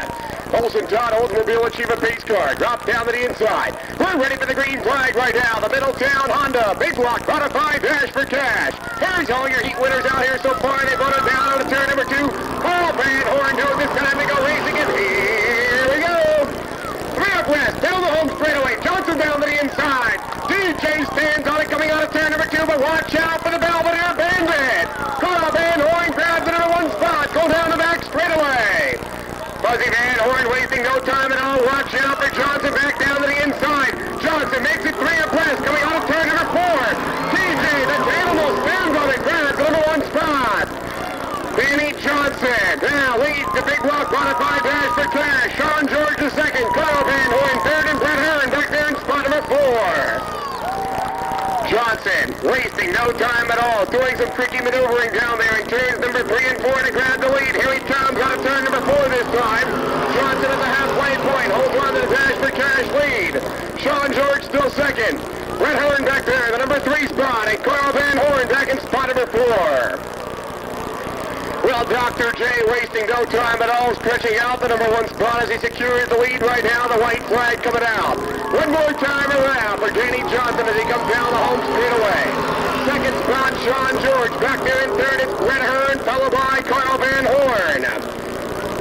Olsen Todd Oldsmobile Achieva pace car. Drop down to the inside. We're ready for the green flag right now. The Middletown Honda Big Block Modified Dash for Cash. Here's all your heat winners out here so far. They voted down on the turn number 2. Paul Van Horn doing this time to go racing, and here we go. 3 up west, down the home straightaway. Johnson down to the inside. DJ stands on it coming out of turn number 2, but watch out for the Belvedere Bandit. Carl Van Horn grabs it in 1 spot. Go down the back straightaway. Fuzzy Van Horn wasting no time at all. Watch out for Johnson back down to the inside. Johnson makes it 3 abreast coming out of turn number 4. TJ, the animal stands on it, grabs the number 1 spot. Danny Johnson now leads the Big Block Modified Dash for Cash. Sean George the second. Carl Van Horn third, and Brett Hearn back there in spot number 4. Johnson wasting no time at all, doing some tricky maneuvering down there in turns number 3 and 4 to grab the lead. Here he comes out of turn number 4 this time. Johnson at the halfway point, holds on to the Dash for Cash lead. Sean George still second. Brett Hearn back there, the number 3 spot, and Carl Van Horn back in spot number 4. Well, Dr. J wasting no time at all, stretching out the number 1 spot as he secures the lead right now. The white flag coming out. One more time around for Danny Johnson as he comes down the home straightaway. Second spot, Sean George. Back there in third, it's Brett Hearn, followed by Carl Van Horn.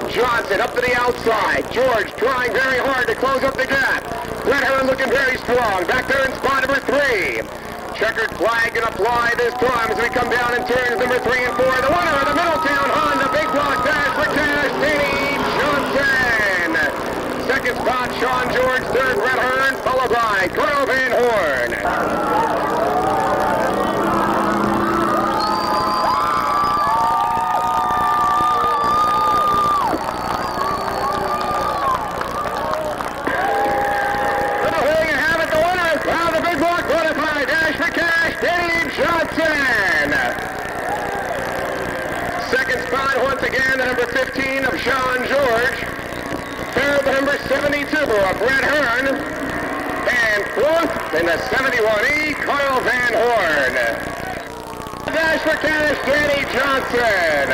Johnson up to the outside. George trying very hard to close up the gap. Brett Hearn looking very strong. Back there in spot number 3. Checkered flag going to fly this time as we come down in turns number 3 and 4. The winner of the Middletown Honda Big Block Dash for Cash, Danny Johnson. Second spot, Sean George. Third, Brett Hearn, followed by Carl Van Horn. Second spot, once again, the number 15 of Sean George. Third, the number 72 of Brett Hearn. And fourth, in the 71E, Carl Van Horn. Dash for Cash, Danny Johnson.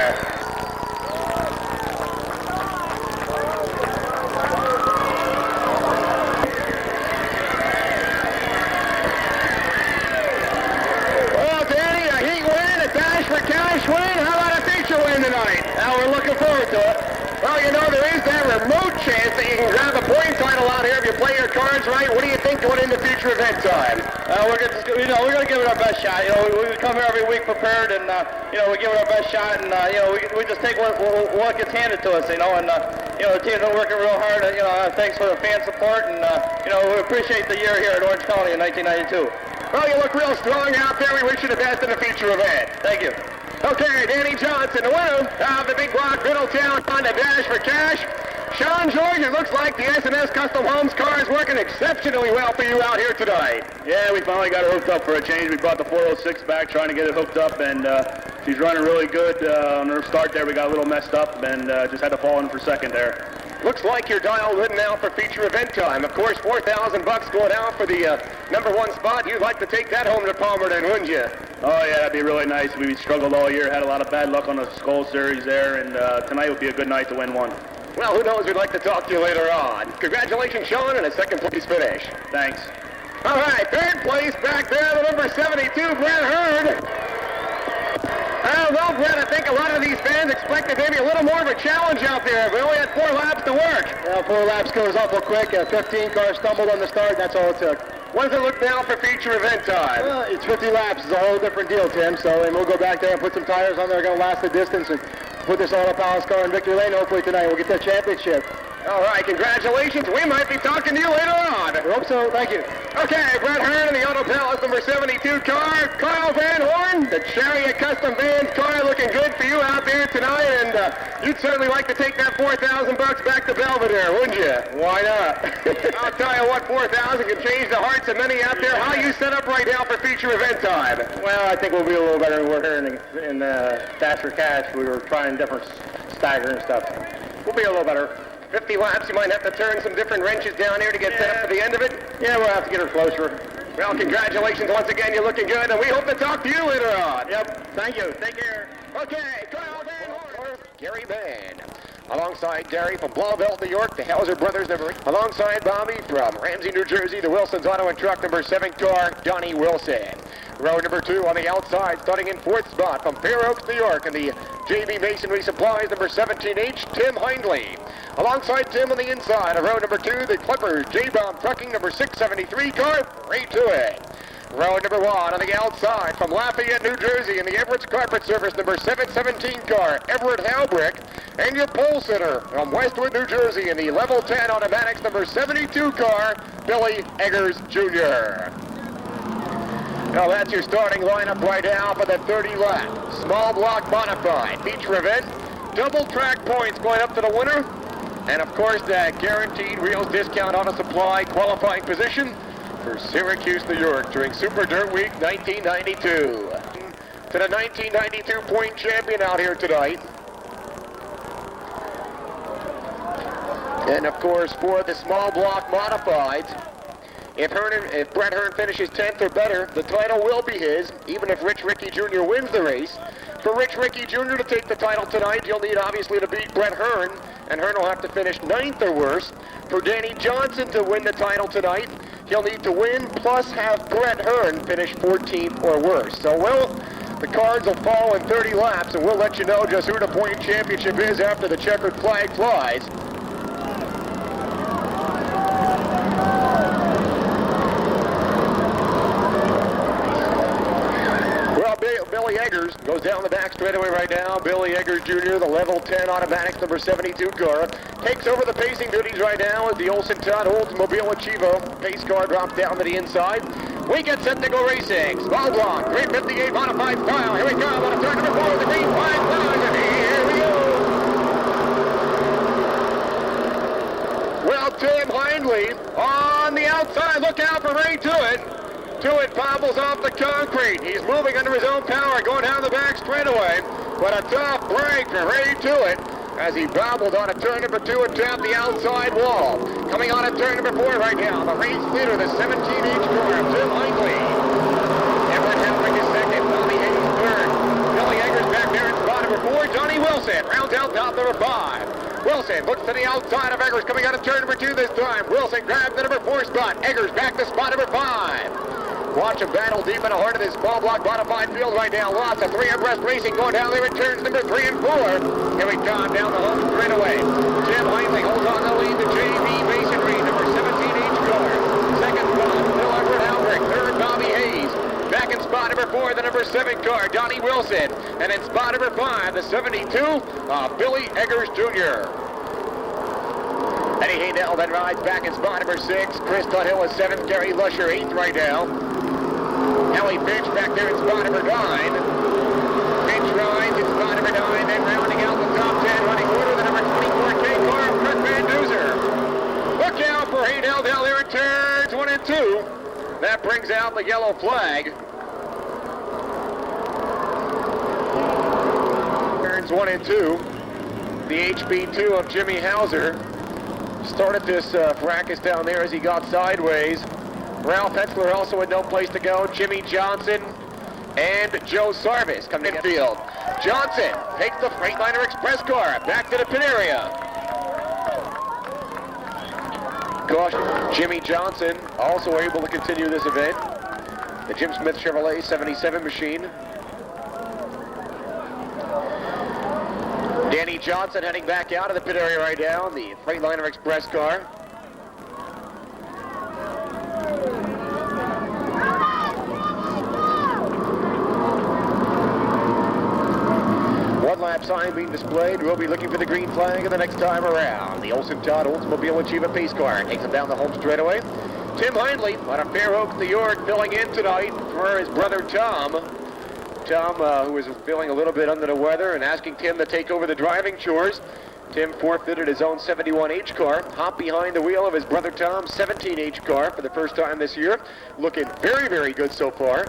Well, you know, there is that remote chance that you can grab a point title out here if you play your cards right. What do you think going into future event time? We're going to give it our best shot. You know, we come here every week prepared, and you know, we give it our best shot, and you know, we just take what gets handed to us. You know, and you know, the team's been working real hard. You know, thanks for the fan support, and you know, we appreciate the year here at Orange County in 1992. Well, you look real strong out there. We wish you the best in the future event. Thank you. Okay, Danny Johnson, the winner of the Big Block Middletown Honda Dash for Cash. Sean George, it looks like the S&S Custom Homes car is working exceptionally well for you out here tonight. Yeah, we finally got it hooked up for a change. We brought the 406 back trying to get it hooked up, and she's running really good. On her start there, we got a little messed up, and just had to fall in for second there. Looks like you're dialed in now for feature event time. Of course, $4,000 going out for the number 1 spot. You'd like to take that home to Palmerton, wouldn't you? Oh, yeah, that'd be really nice. We struggled all year, had a lot of bad luck on the Skull Series there, and tonight would be a good night to win one. Well, who knows? We'd like to talk to you later on. Congratulations, Sean, and a second place finish. Thanks. All right, third place back there, the number 72, Brett Hearn. Well, Brett, I think a lot of these fans expected maybe a little more of a challenge out there. We only had 4 laps to work. Well, 4 laps goes awful quick. 15 cars stumbled on the start. That's all it took. What does it look now for feature event time? Well, it's 50 laps. It's a whole different deal, Tim. So, and we'll go back there and put some tires on there. Going to last the distance and put this Auto Palace car in victory lane. Hopefully tonight we'll get that championship. All right, congratulations. We might be talking to you later on. I hope so. Thank you. Okay, Brett Hearn in the Auto Palace number 72 car. Carl Van Horn, the Chariot Custom Vans car, looking good for you out there tonight. And you'd certainly like to take that $4,000 back to Belvedere, wouldn't you? Why not? I'll tell you what, $4,000 can change the hearts of many out there. How you set up right now for feature event time? Well, I think we'll be a little better than we're here in Dash for Cash. We were trying different stagger and stuff. We'll be a little better. 50 laps, you might have to turn some different wrenches down here to get set up for the end of it. Yeah, we'll have to get her closer. Well, congratulations once again. You're looking good, and we hope to talk to you later on. Yep. Thank you. Take care. Okay, Carl Van Horn. Gary Mann. Alongside Gary from Blauvelt, New York, the Hauser brothers, alongside Bobby from Ramsey, New Jersey, the Wilson's Auto and Truck, number 7 car, Donnie Wilson. Row number 2 on the outside, starting in 4th spot from Fair Oaks, New York, and the JB Masonry Supplies, number 17H, Tim Hindley. Alongside Tim on the inside, of row number 2, the Clippers, J-Bomb Trucking, number 673 car, Ray to it. Row number 1 on the outside from Lafayette, New Jersey, in the Everett's Carpet Service, number 717 car, Everett Halbrick. And your pole sitter from Westwood, New Jersey, in the level 10 automatics, number 72 car, Billy Eggers Jr. Now that's your starting lineup right now for the 30 lap small block modified feature event. Double track points going up to the winner. And of course that guaranteed wheels discount auto supply qualifying position for Syracuse, New York during Super Dirt Week 1992. To the 1992 point champion out here tonight. And of course, for the small block modifieds, if Brett Hearn finishes 10th or better, the title will be his, even if Rich Ricky Jr. wins the race. For Rich Ricky Jr. to take the title tonight, he'll need obviously to beat Brett Hearn, and Hearn will have to finish 9th or worse. For Danny Johnson to win the title tonight, he'll need to win plus have Brett Hearn finish 14th or worse. So the cards will fall in 30 laps, and we'll let you know just who the point championship is after the checkered flag flies. Billy Eggers goes down the back straightaway right now. Billy Eggers Jr., the level 10 automatics, number 72 car, takes over the pacing duties right now as the Olson Todd Oldsmobile Achivo pace car drops down to the inside. We get set to go racing. Small block, 358 modified style. Here we go on a turn number 4 with the green flag flies, and here we go. Well, Tim Hindley on the outside. Look out for Ray Tuitt. Tuitt bobbles off the concrete. He's moving under his own power, going down the back straightaway. But a tough break for Ray Tuitt as he bobbled on a turn number 2 and tapped the outside wall. Coming on at turn number 4 right now, the race leader, the 17H car, Tim Hindley. Everett Halbrick is second, Tommy Hayes third. Billy Eggers back there in spot number 4. Johnny Wilson rounds out top number 5. Wilson looks to the outside of Eggers, coming out of turn number 2 this time. Wilson grabs the number 4 spot. Eggers back to spot number 5. Watch him battle deep in the heart of this small block modified field right now. Lots of 3 abreast racing going down there in turns number 3 and 4. Here we come down the home straightaway. Tim Hindley holds on the lead to JB Masonry, number 17H car. Second spot, Bill Everett Halbrick. Third, Bobby Hayes. Back in spot number 4, the number 7 car, Donnie Wilson. And in spot number 5, the 72, Billy Eggers Jr. Eddie Haynell then rides back in spot number 6. Chris Tuthill is 7th, Gary Lusher 8th right now. Ellie Finch back there in spot number 9. Finch rides in spot number 9, then rounding out the top 10, running order, the number 24 K car, Kurt Van Duzer. Look out for Haynell down there in turns 1 and 2. That brings out the yellow flag. Turns 1 and 2. The HB2 of Jimmy Hauser started this fracas down there as he got sideways. Ralph Hetzler also had no place to go. Jimmy Johnson and Joe Sarvis come to the field. Johnson takes the Freightliner Express car back to the pit area. Caution. Jimmy Johnson also able to continue this event. The Jim Smith Chevrolet 77 machine. Danny Johnson heading back out of the pit area right now, the Freightliner Express car. One lap sign being displayed. We'll be looking for the green flag the next time around. The Olson Todd Oldsmobile Achieva pace car takes him down the home straightaway. Tim Hindley out of Fair Oaks, New York, filling in tonight for his brother Tom. Tom, who was feeling a little bit under the weather and asking Tim to take over the driving chores. Tim forfeited his own 71H car, hopped behind the wheel of his brother Tom's 17H car for the first time this year. Looking very, very good so far.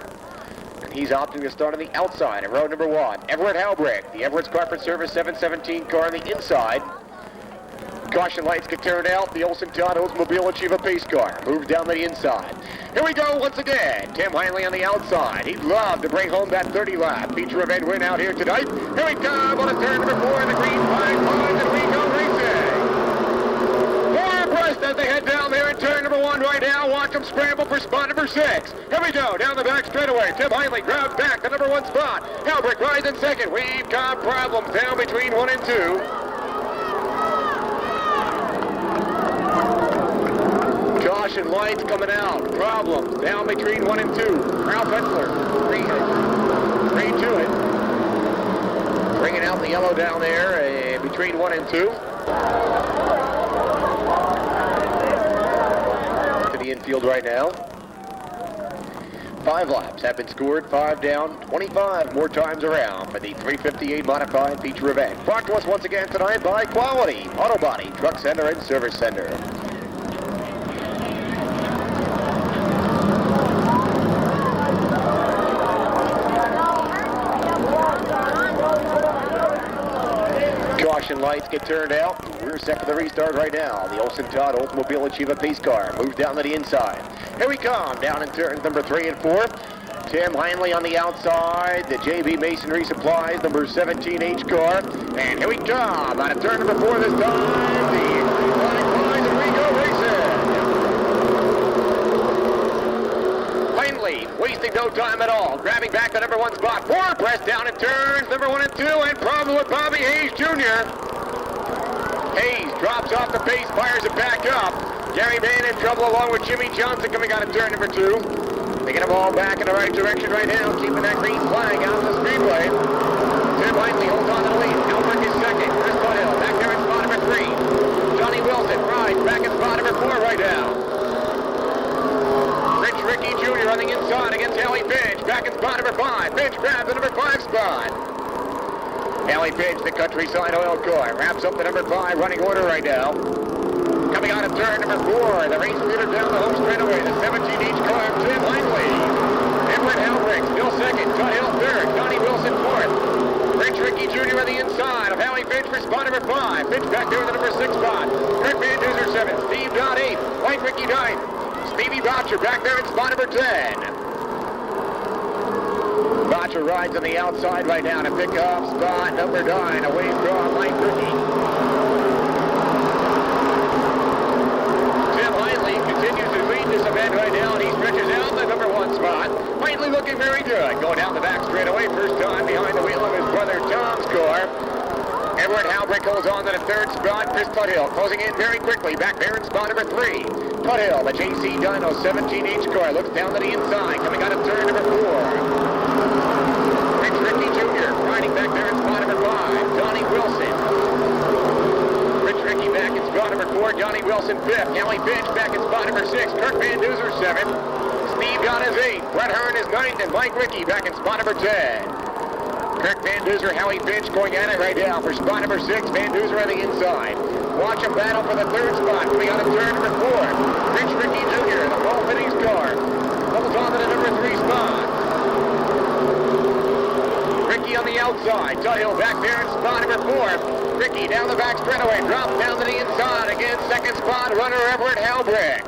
And he's opting to start on the outside of row number 1. Everett Halbrick, the Everett's Carpet Service 717 car on the inside. Caution lights get turned out. The Olson Todd Oldsmobile Achieva pace car moves down to the inside. Here we go once again. Tim Hindley on the outside. He'd love to bring home that 30-lap feature event win out here tonight. Here we come on a turn number 4 in the green flag flies, and we go on right now. Watch them scramble for spot number 6. Here we go, down the back straightaway. Tim Heinley grabs back the number 1 spot. Halbrick rides in second. We've got problems down between 1 and 2. Caution lights coming out. Problems down between 1 and 2. Ralph Hetler, 3 to it. Bringing out the yellow down there between 1 and 2. To the infield right now. 5 laps have been scored, 5 down, 25 more times around for the 358 modified feature event. Brought to us once again tonight by Quality Auto Body, Truck Center and Service Center. Caution lights get turned out. We're set for the restart right now. The Olson Todd Oldsmobile Achiever pace car moves down to the inside. Here we come, down in turns number 3 and 4. Tim Heinley on the outside. The JB Masonry Supplies number 17H car. And here we come, out of turn number 4 this time. The line flies and we go racing. Heinley wasting no time at all. Grabbing back the number 1 spot. 4 pressed down in turns number 1 and 2. And problem with Bobby Hayes Jr. Hayes drops off the pace, fires it back up. Gary Van in trouble along with Jimmy Johnson coming out of turn number 2. They get them all back in the right direction right now, keeping that green flag out of the Speedway. Tim Heinley holds on to the lead. Albrecht is second. Chris Butthill back there in spot number 3. Johnny Wilson rides back in spot number 4 right now. Rich Ricky Jr. on the inside against Hallie Finch. Back in spot number 5. Finch grabs the number 5 spot. Hallie Finch, the Countryside Oil car, wraps up the number 5 running order right now. Coming out of turn number 4, the race leader down the home straightaway, the 17-inch car, Tim Heinley. Edward Halbrick still second, Todd Hill third, Donnie Wilson fourth. Rich Ricky Jr. on the inside of Hallie Finch for spot number 5. Finch back there in the number 6 spot. Kurt Van Duzer 7th, Steve Dodd 8th, White Ricky 9th. Stevie Botcher back there in spot number 10. Botcher rides on the outside right now to pick up spot number 9 away from Mike Ricky. Tim Heinley continues to lead this event right now, and he stretches out the number 1 spot. Heinley looking very good. Going down the back straightaway, first time behind the wheel of his brother Tom's car. Edward Halbrick holds on to the 3rd spot. Chris Butthill closing in very quickly. Back there in spot number 3. Butthill, the JC Dyno 17H car, looks down to the inside, coming out of turn number 4. Rich Ricky Jr. riding back there in spot number 5. Donnie Wilson. Rich Ricky back in spot number 4. Johnny Wilson 5th. Hallie Finch back in spot number 6. Kirk Van Duzer 7th. Steve Dodd is 8th. Brett Hearn is 9th. And Mike Ricky back in spot number 10. Kirk Van Duzer, Hallie Finch going at it right now for spot number 6. Van Duzer on the inside. Watch him battle for the 3rd spot. Coming out of turn number 4. Rich Ricky Jr., the Paul Finnings car, holds on to the number 3 spot. Ricky on the outside. Tuthill back there in spot number 4. Ricky down the back straightaway. Drops down to the inside. Again, 2nd spot runner Everett Halbrick.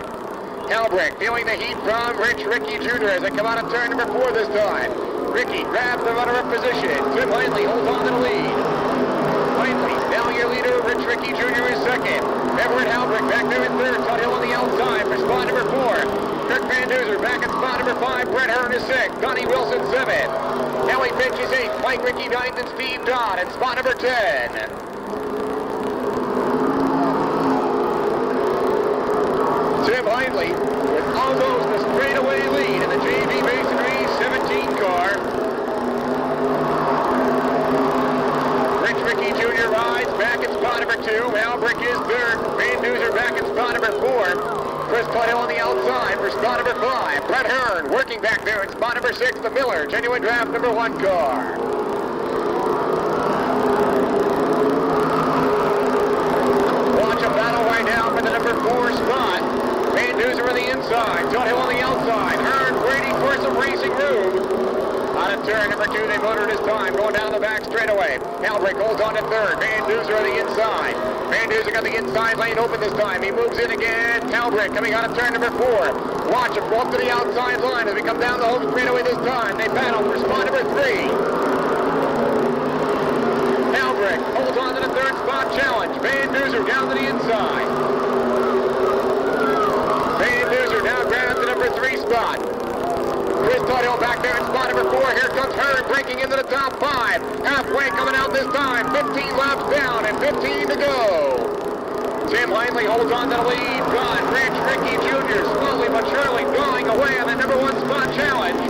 Halbrick feeling the heat from Rich Ricky Jr. as they come out of turn number 4 this time. Ricky grabs the runner-up position. Tim Heinley holds on to the lead. Heinley, now your leader, Rich Ricky Jr. is 2nd. Everett Halbrick back there in 3rd. Tuthill on the outside for spot number 4. Kirk Van Duzer back in spot number 5. Brett Hearn is 6th. Donnie Wilson 7th. Hallie Finch is 8th. Mike Ricky 9th and Steve Dodd in spot number 10. Tim Heinley with almost a straightaway lead in the JB Masonry 17 car. Rich Ricky Jr. rides back in spot number 2. Halbrick is 3rd. Van Duzer back in spot number 4. Chris Tuthill on the outside for spot number 5. Brett Hearn working back there in spot number 6. The Miller Genuine Draft number 1 car. Watch a battle right now for the number 4 spot. Van Duzer on the inside. Tuthill on the outside. Hearn waiting for some racing room. Out of turn number 2, they motored his time, going down the back straightaway. Halbrick holds on to 3rd. Van Duzer on the inside. Van Duzer got the inside lane open this time. He moves in again. Halbrick coming out of turn number 4. Watch him go up to the outside line as we come down the home straightaway this time. They battle for spot number 3. Halbrick holds on to the 3rd spot challenge. Van Duzer down to the inside. Van Duzer Chris Tuthill back there in spot number 4. Here comes Hearn breaking into the top 5. Halfway coming out this time. 15 laps down and 15 to go. Tim Hindley holds on to the lead. Gone. Rich Ricky Jr. slowly but surely going away on the number 1 spot challenge.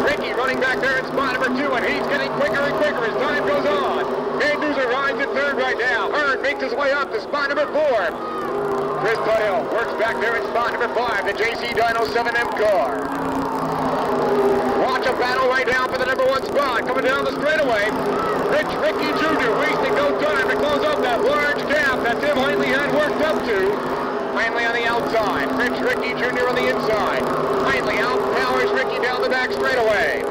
Ricky running back there in spot number 2, and he's getting quicker and quicker as time goes on. Van Duzer rides in 3rd right now. Hearn makes his way up to spot number 4. Chris Tuthill works back there in spot number 5, the JC Dyno 7M car. Watch a battle right now for the number 1 spot. Coming down the straightaway. Rich Ricky Jr. wasting no time to close up that large gap that Tim Hindley had worked up to. Hindley on the outside. Rich Ricky Jr. on the inside. Hindley outpowers Ricky down the back straightaway.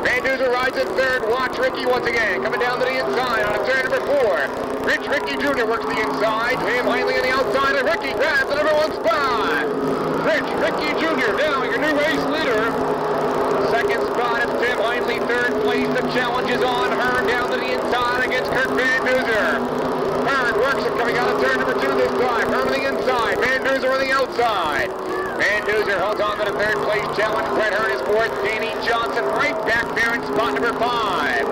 Van Duzer rides in 3rd. Watch Ricky once again. Coming down to the inside on a turn number 4. Rich Ricky Jr. works the inside. Tim Hindley on the outside, and Ricky grabs the number 1 spot. Rich Ricky Jr. now your new race leader. 2nd spot is Tim Hindley. 3rd place. The challenge is on. Hearn down to the inside against Kurt Van Duzer. Hearn works it coming out of turn number 2 this time. Hearn on the inside. Van Duzer on the outside. Van Duzer holds on to the 3rd place challenge. Brett Hearn is 4th. Danny Johnson right back there in spot number 5.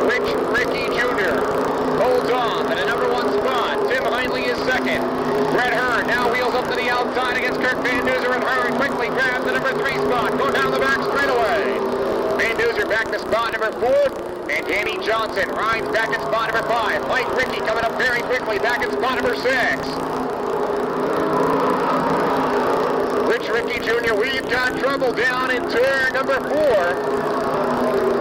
Rich Ricky Jr. holds on to the number 1 spot. Tim Hindley is 2nd. Brett Hearn now wheels up to the outside against Kurt Van Duzer, and Hearn quickly grabs the number 3 spot. Go down the back straightaway. Van Duzer back to spot number 4. And Danny Johnson rides back in spot number 5. Mike Ricky coming up very quickly back in spot number 6. Rich Ricky Jr., we've got trouble down in turn number 4.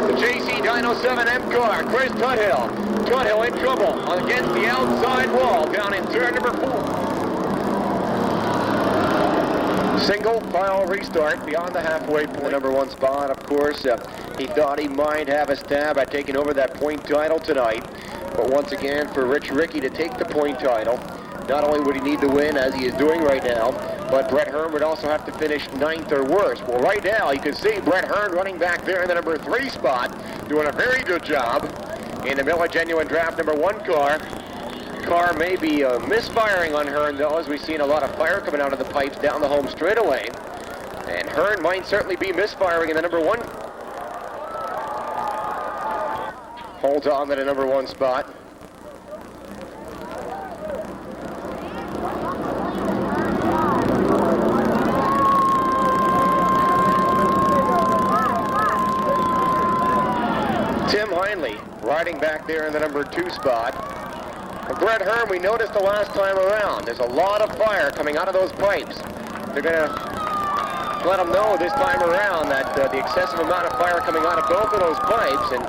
The JC Dyno 7M car, Chris Tuthill. Tuthill in trouble against the outside wall down in turn number 4. Single file restart beyond the halfway point. Number 1 spot, of course. He thought he might have a stab at taking over that point title tonight. But once again, for Rich Ricky to take the point title, not only would he need to win, as he is doing right now, but Brett Hearn would also have to finish 9th or worse. Well, right now, you can see Brett Hearn running back there in the number 3 spot, doing a very good job in the Miller Genuine Draft number 1 car. Car may be misfiring on Hearn, though, as we've seen a lot of fire coming out of the pipes down the home straightaway. And Hearn might certainly be misfiring in the number 1. Holds on to the number 1 spot. Tim Hindley riding back there in the number 2 spot. And Brett Hearn, we noticed the last time around, there's a lot of fire coming out of those pipes. They're going to let them know this time around that the excessive amount of fire coming out of both of those pipes, and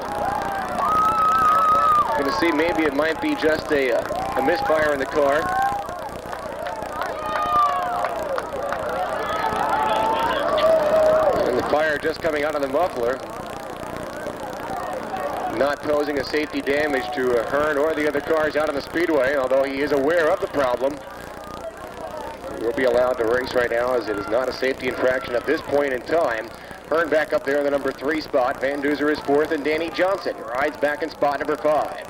going to see maybe it might be just a misfire in the car. And the fire just coming out of the muffler, not posing a safety damage to Hearn or the other cars out on the Speedway, although he is aware of the problem. He will be allowed to race right now, as it is not a safety infraction at this point in time. Hearn back up there in the number 3 spot. Van Duzer is 4th, and Danny Johnson rides back in spot number 5.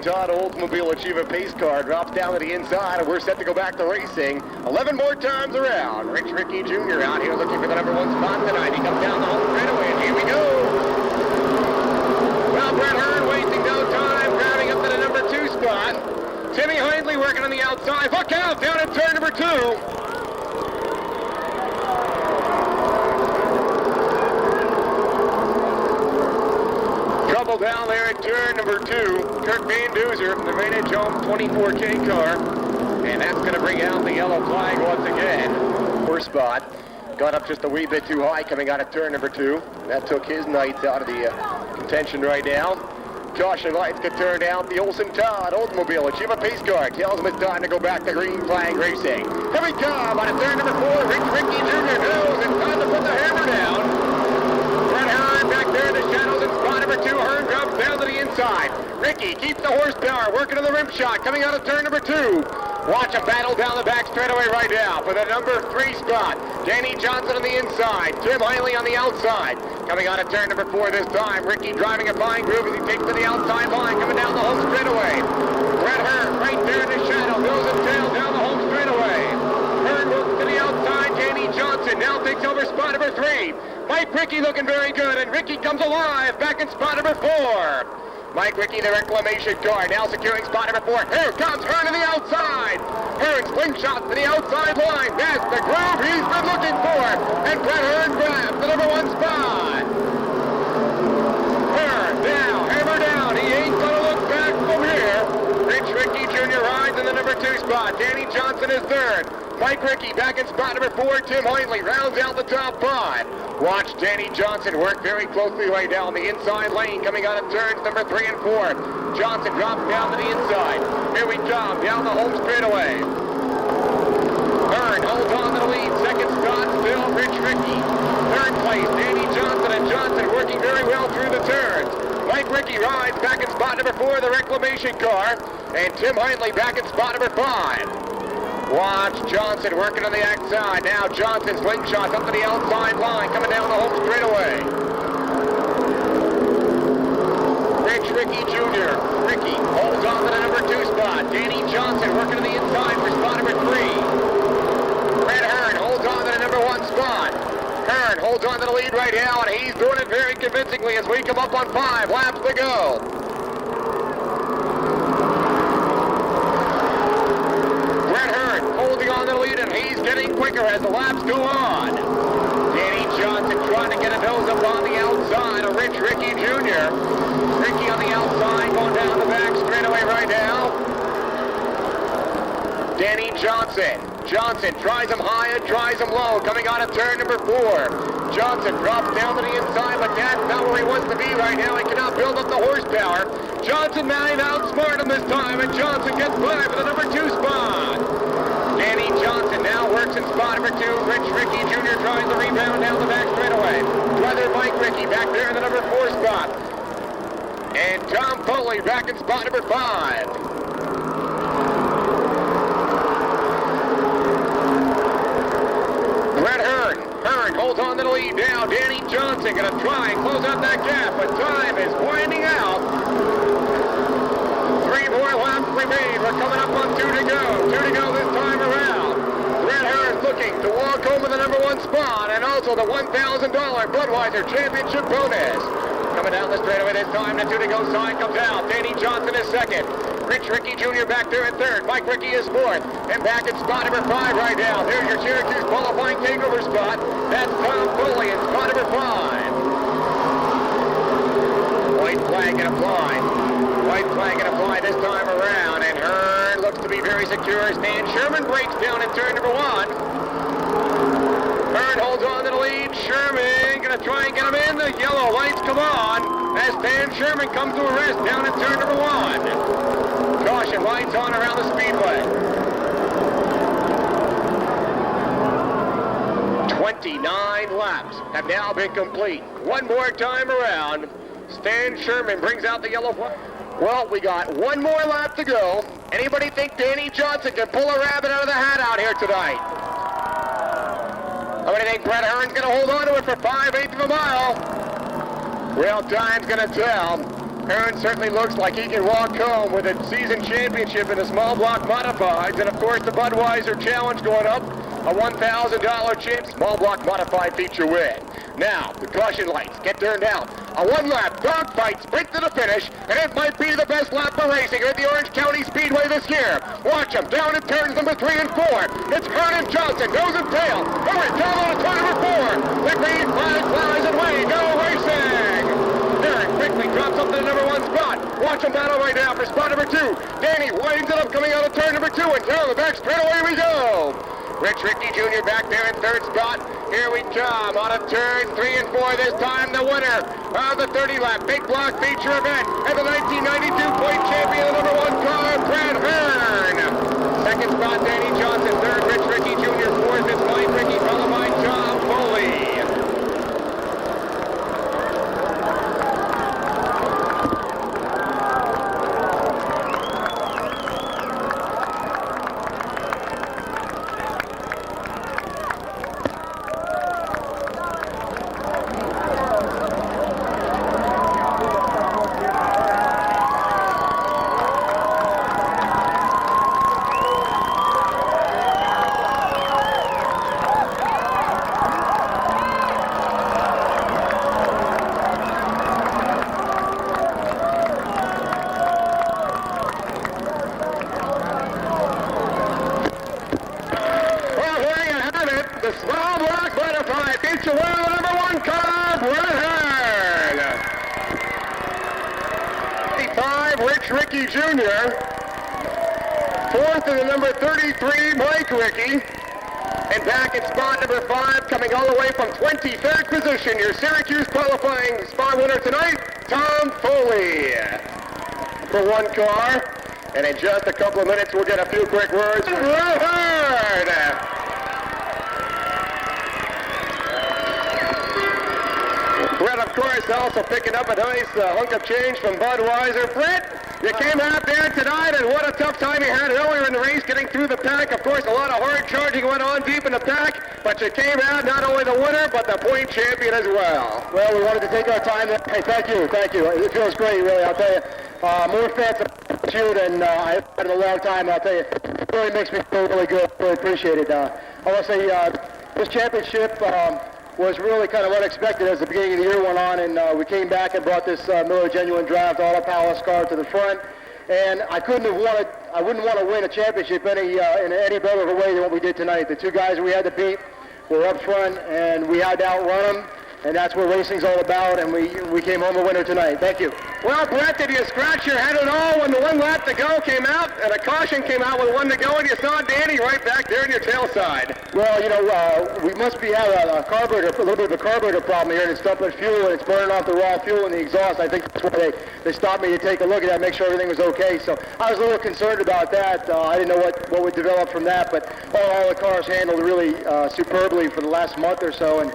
Todd Oldsmobile Achieva pace car drops down to the inside, and we're set to go back to racing 11 more times around. Rich Ricky Jr. out here looking for the number 1 spot tonight. He comes down the home straightaway, and here we go. Well, Brett Hearn wasting no time, grabbing up to the number 2 spot. Timmy Hindley working on the outside. Look out, down at turn number 2. Down there at turn number 2, Kurt Van Duzer, the Vintage Home 24K car, and that's going to bring out the yellow flag once again. First spot, got up just a wee bit too high coming out of turn number 2. That took his nights out of the contention right now. Caution lights get turned out. The Olsen Todd Oldsmobile Achieva pace car tells him it's time to go back to green flag racing. Here we come on a turn number 4. Rich Ricky Jr. knows it's time to put the hammer down. Brett Hearn back there in the shadows in spot number 2. Hearn drops down to the inside. outside. Ricky keeps the horsepower, working on the rim shot, coming out of turn number 2. Watch him battle down the back straightaway right now for the number 3 spot. Danny Johnson on the inside, Tim Hiley on the outside. Coming out of turn number 4 this time. Ricky driving a fine groove as he takes to the outside line, coming down the home straightaway. Brett Hearn right there in the shadow, goes and tails down the home straightaway. Hearn moves to the outside. Danny Johnson now takes over spot number 3. Mike Ricky looking very good, and Ricky comes alive back in spot number 4. Mike Ricky, the reclamation car, now securing spot number 4. Here comes Hearn on the outside. Hearn slingshot to the outside line. That's the groove he's been looking for. And Brett Hearn grabs the number 1 spot. Hearn now, hammer down. He ain't gonna look back from here. Rich Ricky Jr. rides in the number 2 spot. Danny Johnson is 3rd. Mike Ricky back in spot number 4. Tim Hiley rounds out the top 5. Watch Danny Johnson work very closely right down the inside lane, coming out of turns number 3 and 4. Johnson drops down to the inside. Here we come, down the home straightaway. Hearn holds on to the lead. Second spot still Rich Ricky. 3rd place, Danny Johnson, and Johnson working very well through the turns. Mike Ricky rides back in spot number 4, the reclamation car, and Tim Hiley back in spot number 5. Watch Johnson working on the outside. Now Johnson slingshots up to the outside line, coming down the home straightaway. Rich Ricky Jr. Ricky holds on to the number 2 spot. Danny Johnson working on the inside for spot number 3. Brett Hearn holds on to the number 1 spot. Hearn holds on to the lead right now, and he's doing it very convincingly as we come up on 5 laps to go. On the lead, and he's getting quicker as the laps go on. Danny Johnson trying to get a nose up on the outside of Rich Ricky Jr. Ricky on the outside going down the back straightaway right now. Danny Johnson. Johnson tries him high and tries him low, coming out of turn number 4. Johnson drops down to the inside, but that's not where he wants to be right now. He cannot build up the horsepower. Johnson might outsmart him this time, and Johnson gets by for the number 2 spot. Danny Johnson now works in spot number 2. Rich Ricky Jr. tries to rebound down the back straightaway. Brother Mike Ricky back there in the number 4 spot. And Tom Foley back in spot number 5. Brett Hearn. Hearn holds on to the lead now. Danny Johnson going to try and close out that gap, but time is winding out. 3 more laps remain. We're coming up on 2 to go. 2 to go this time around. Brett Hearn looking to walk home with the number 1 spot and also the $1,000 Budweiser Championship bonus. Coming down the straightaway this time, the 2 to go sign comes out. Danny Johnson is 2nd. Rich Ricky Jr. back there in 3rd. Mike Ricky is 4th. And back at spot number 5 right now. There's your Syracuse qualifying takeover spot. That's Tom Foley in spot number 5. White flag and apply. White flag and apply this time around, and Hearn looks to be very secure. Stan Sherman breaks down in turn number 1. Hearn holds on to the lead. Sherman gonna try and get him in. The yellow lights come on as Stan Sherman comes to a rest down in turn number 1. Caution lights on around the Speedway. 29 laps have now been complete. One more time around. Stan Sherman brings out the yellow flag. Well, we got one more lap to go. Anybody think Danny Johnson can pull a rabbit out of the hat out here tonight? How many think Brett Hearn's going to hold on to it for 5/8 of a mile? Well, time's going to tell. Hearn certainly looks like he can walk home with a season championship in the small block modifieds, and of course the Budweiser Challenge going up, a $1,000 chip small block modified feature win. Now, the caution lights get turned out. A one-lap dogfight sprint to the finish, and it might be the best lap for racing at the Orange County Speedway this year. Watch them down in turns number 3 and 4. It's Hearn and Johnson, nose and tail. Hurry, down on turn number 4. The green flag flies and away, go racing! Hearn quickly drops up to the number 1 spot. Watch them battle right now for spot number 2. Danny winds it up coming out of turn number 2, and down the back straightaway we go. Rich Ricky Jr. back there in 3rd spot. Here we come out of turns 3 and 4 this time. The winner of the 30-lap big block feature event and the 1992 point champion, the number 1 car, Brett Hearn. 2nd spot, Danny Johnson. 3rd, Rich Ricky Jr. 4th is Mike Ricky, followed by Tom Foley. Small block butterfly. Feature well, number 1 car, Redhead. 55, Rich Ricky Jr. Fourth is the number 33, Mike Ricky. And back in spot number 5, coming all the way from 23rd position, your Syracuse qualifying spot winner tonight, Tom Foley. For 1 car. And in just a couple of minutes, we'll get a few quick words. Redhead. Brett, of course, also picking up a nice hunk of change from Budweiser. Brett, you came out there tonight, and what a tough time you had earlier in the race getting through the pack. Of course, a lot of hard charging went on deep in the pack, but you came out not only the winner, but the point champion as well. Well, we wanted to take our time. Hey, thank you. It feels great, really. I'll tell you, more fans than you than I've had in a long time. I'll tell you, it really makes me feel really good. Really appreciate it. I want to say this championship was really kind of unexpected as the beginning of the year went on, and we came back and brought this Miller Genuine Draft Auto Palace car to the front. And I wouldn't want to win a championship in any better of a way than what we did tonight. The 2 guys we had to beat were up front, and we had to outrun them. And that's what racing's all about, and we came home a winner tonight. Thank you. Well, Brett, did you scratch your head at all when the 1 lap to go came out, and a caution came out with 1 to go, and you saw Danny right back there in your tail side? Well, you know, we must have a carburetor, a little bit of a carburetor problem here, and it's dumping fuel, and it's burning off the raw fuel in the exhaust. I think that's why they stopped me to take a look at that, make sure everything was okay. So I was a little concerned about that. I didn't know what would develop from that, but all the cars handled really superbly for the last month or so, and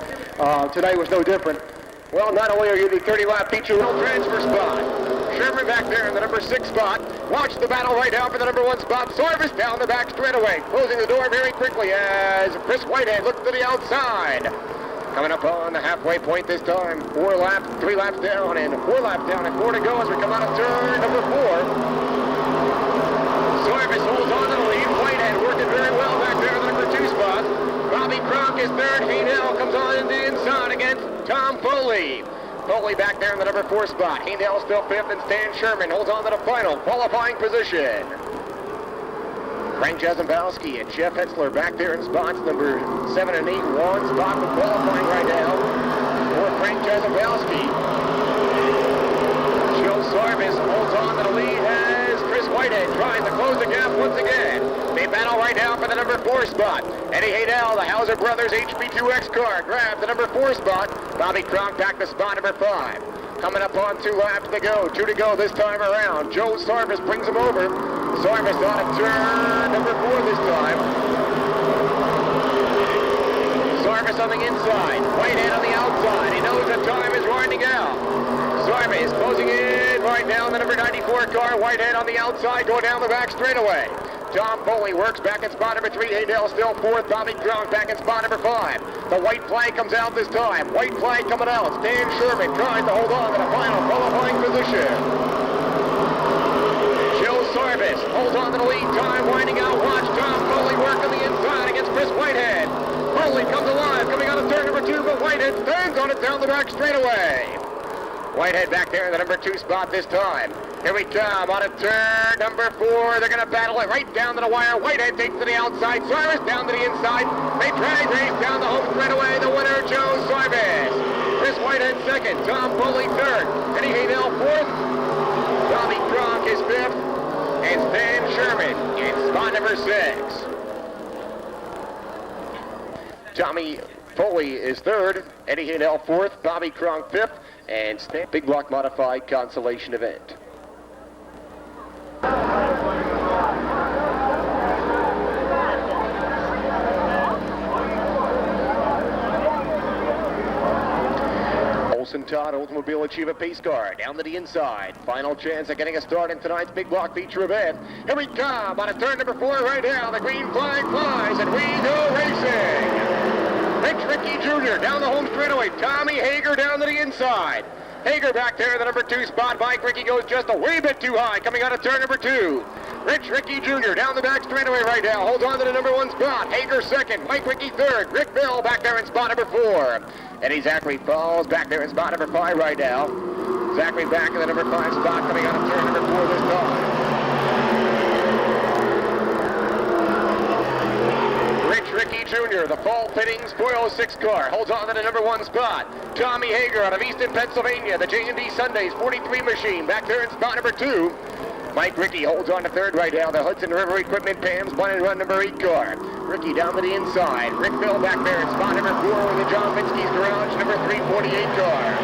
tonight was no different. Well, not only are you the 30-lap feature wheel transfer spot, Sherman back there in the number 6 spot. Watch the battle right now for the number 1 spot. Sorvis down the back straightaway, closing the door very quickly as Chris Whitehead looks to the outside. Coming up on the halfway point this time. 3 laps down, and 4 laps down, and 4 to go as we come out of turn number 4. Sorvis holds on to the lead. Whitehead working very well back there in the number 2 spot. Bobby Kronk is third. Haynell comes on in the inside against Tom Foley. Foley back there in the number 4 spot. Haynell still 5th, and Stan Sherman holds on to the final qualifying position. Frank Jarzembowski and Jeff Hetzler back there in spots number 7 and 8. 1 spot for qualifying right now for Frank Jarzembowski. Joe Sarvis holds on to the lead as Chris Whitehead tries to close the gap once again. They battle right now for the number 4 spot. Eddie Haynell, the Hauser Brothers HB2X car, grabs the number 4 spot. Bobby Kronk back to spot number 5. Coming up on 2 laps to go. 2 to go this time around. Joe Sarvis brings him over. Sarvis on a turn number 4 this time. Sarvis on the inside. Whitehead on the outside. He knows the time is winding out. Sarvis closing in right now in the number 94 car. Whitehead on the outside going down the back straightaway. Tom Foley works back in spot number 3. Haynell still 4th. Bobby Kronk back in spot number 5. The white flag comes out this time. White flag coming out. Stan Sherman tries to hold on to the final qualifying position. Joe Sarvis holds on to the lead time, winding out. Watch Tom Foley work on the inside against Chris Whitehead. Foley comes alive, coming out of turn number 2, but Whitehead stands on it down the back straightaway. Whitehead back there in the number 2 spot this time. Here we come on a turn number 4. They're going to battle it right down to the wire. Whitehead takes to the outside. Sarvis down to the inside. They drag race down the home straightaway. The winner, Joe Sarvis. Chris Whitehead 2nd. Tom Foley 3rd. Eddie Haynell 4th. Bobby Kronk is 5th. And Stan Sherman in spot number 6. Tommy Foley is 3rd. Eddie Haynell 4th. Bobby Kronk 5th. And Stan Big Block Modified Consolation event. Olson Todd Oldsmobile Achieva pace car down to the inside. Final chance at getting a start in tonight's Big Block feature event. Here we come on a turn number 4 right now. The green flag flies and we go racing. Rich Ricky Jr. down the home straightaway. Tommy Hager down to the inside. Hager back there in the number 2 spot. Mike Ricky goes just a wee bit too high coming out of turn number 2. Rich Ricky Jr. down the back straightaway right now. Holds on to the number 1 spot. Hager 2nd. Mike Ricky 3rd. Rick Bill back there in spot number 4. Eddie Zachary falls back there in spot number 5 right now. Zachary back in the number 5 spot coming out of turn number 4 this time. Rich Ricky Jr., the fall fittings 406 car, holds on to the number 1 spot. Tommy Hager out of Easton, Pennsylvania, the J&D Sundays 43 machine, back there in spot number 2. Mike Ricky holds on to 3rd right now. The Hudson River Equipment Pam's 1 and run number 8 car. Ricky down to the inside. Rick Bill back there in spot number 4 with the John Vinsky's Garage number 348 car.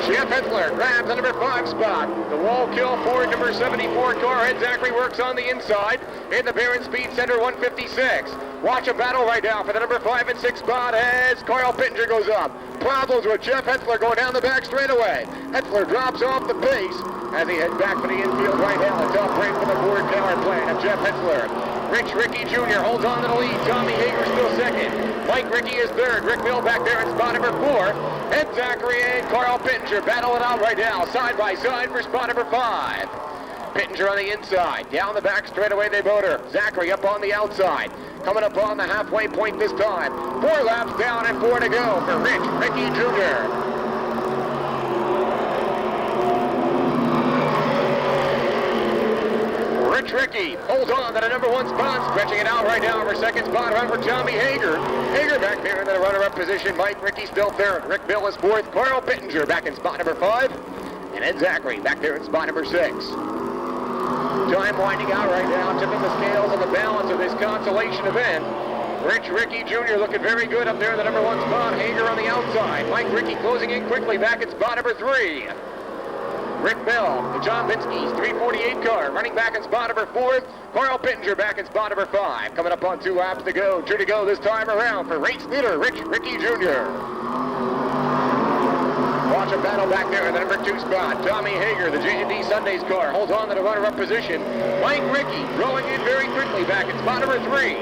Jeff Hetler grabs the number 5 spot. The Wallkill Ford number 74 car. Ed Zachary works on the inside. In the Barron Speed Center 156. Watch a battle right now for the number 5 and 6 spot as Carl Pittenger goes up. Problems with Jeff Hetler going down the back straightaway. Hetler drops off the pace as he heads back for the infield right now. A tough break for the Ford power plant of Jeff Hetler. Rich Ricky Jr. holds on to the lead. Tommy Hager still 2nd. Mike Ricky is 3rd. Rick Mill back there in spot number 4. Ed Zachary and Carl Pittenger battle it out right now, side by side for spot number 5. Pittenger on the inside. Down the back straightaway they motor. Zachary up on the outside. Coming up on the halfway point this time. 4 laps down and 4 to go for Rich Ricky Jr. Rich Ricky holds on to the number 1 spot, stretching it out right now for 2nd spot run for Tommy Hager. Hager back there in the runner-up position. Mike Ricky still 3rd. Rick Bill is 4th. Carl Pittenger back in spot number 5. And Ed Zachary back there in spot number 6. Time winding out right now, tipping the scales on the balance of this consolation event. Rich Ricky Jr. looking very good up there in the number 1 spot. Hager on the outside. Mike Ricky closing in quickly back at spot number 3. Rick Bell, the John Vinsky's 348 car, running back in spot number 4. Carl Pittenger back in spot number 5. Coming up on 2 laps to go. 2 to go this time around for race leader Rich Ricky Jr. Watch a battle back there in the number 2 spot. Tommy Hager, the J&D Sundays car, holds on to the runner-up position. Mike Ricky rolling in very quickly back in spot number 3.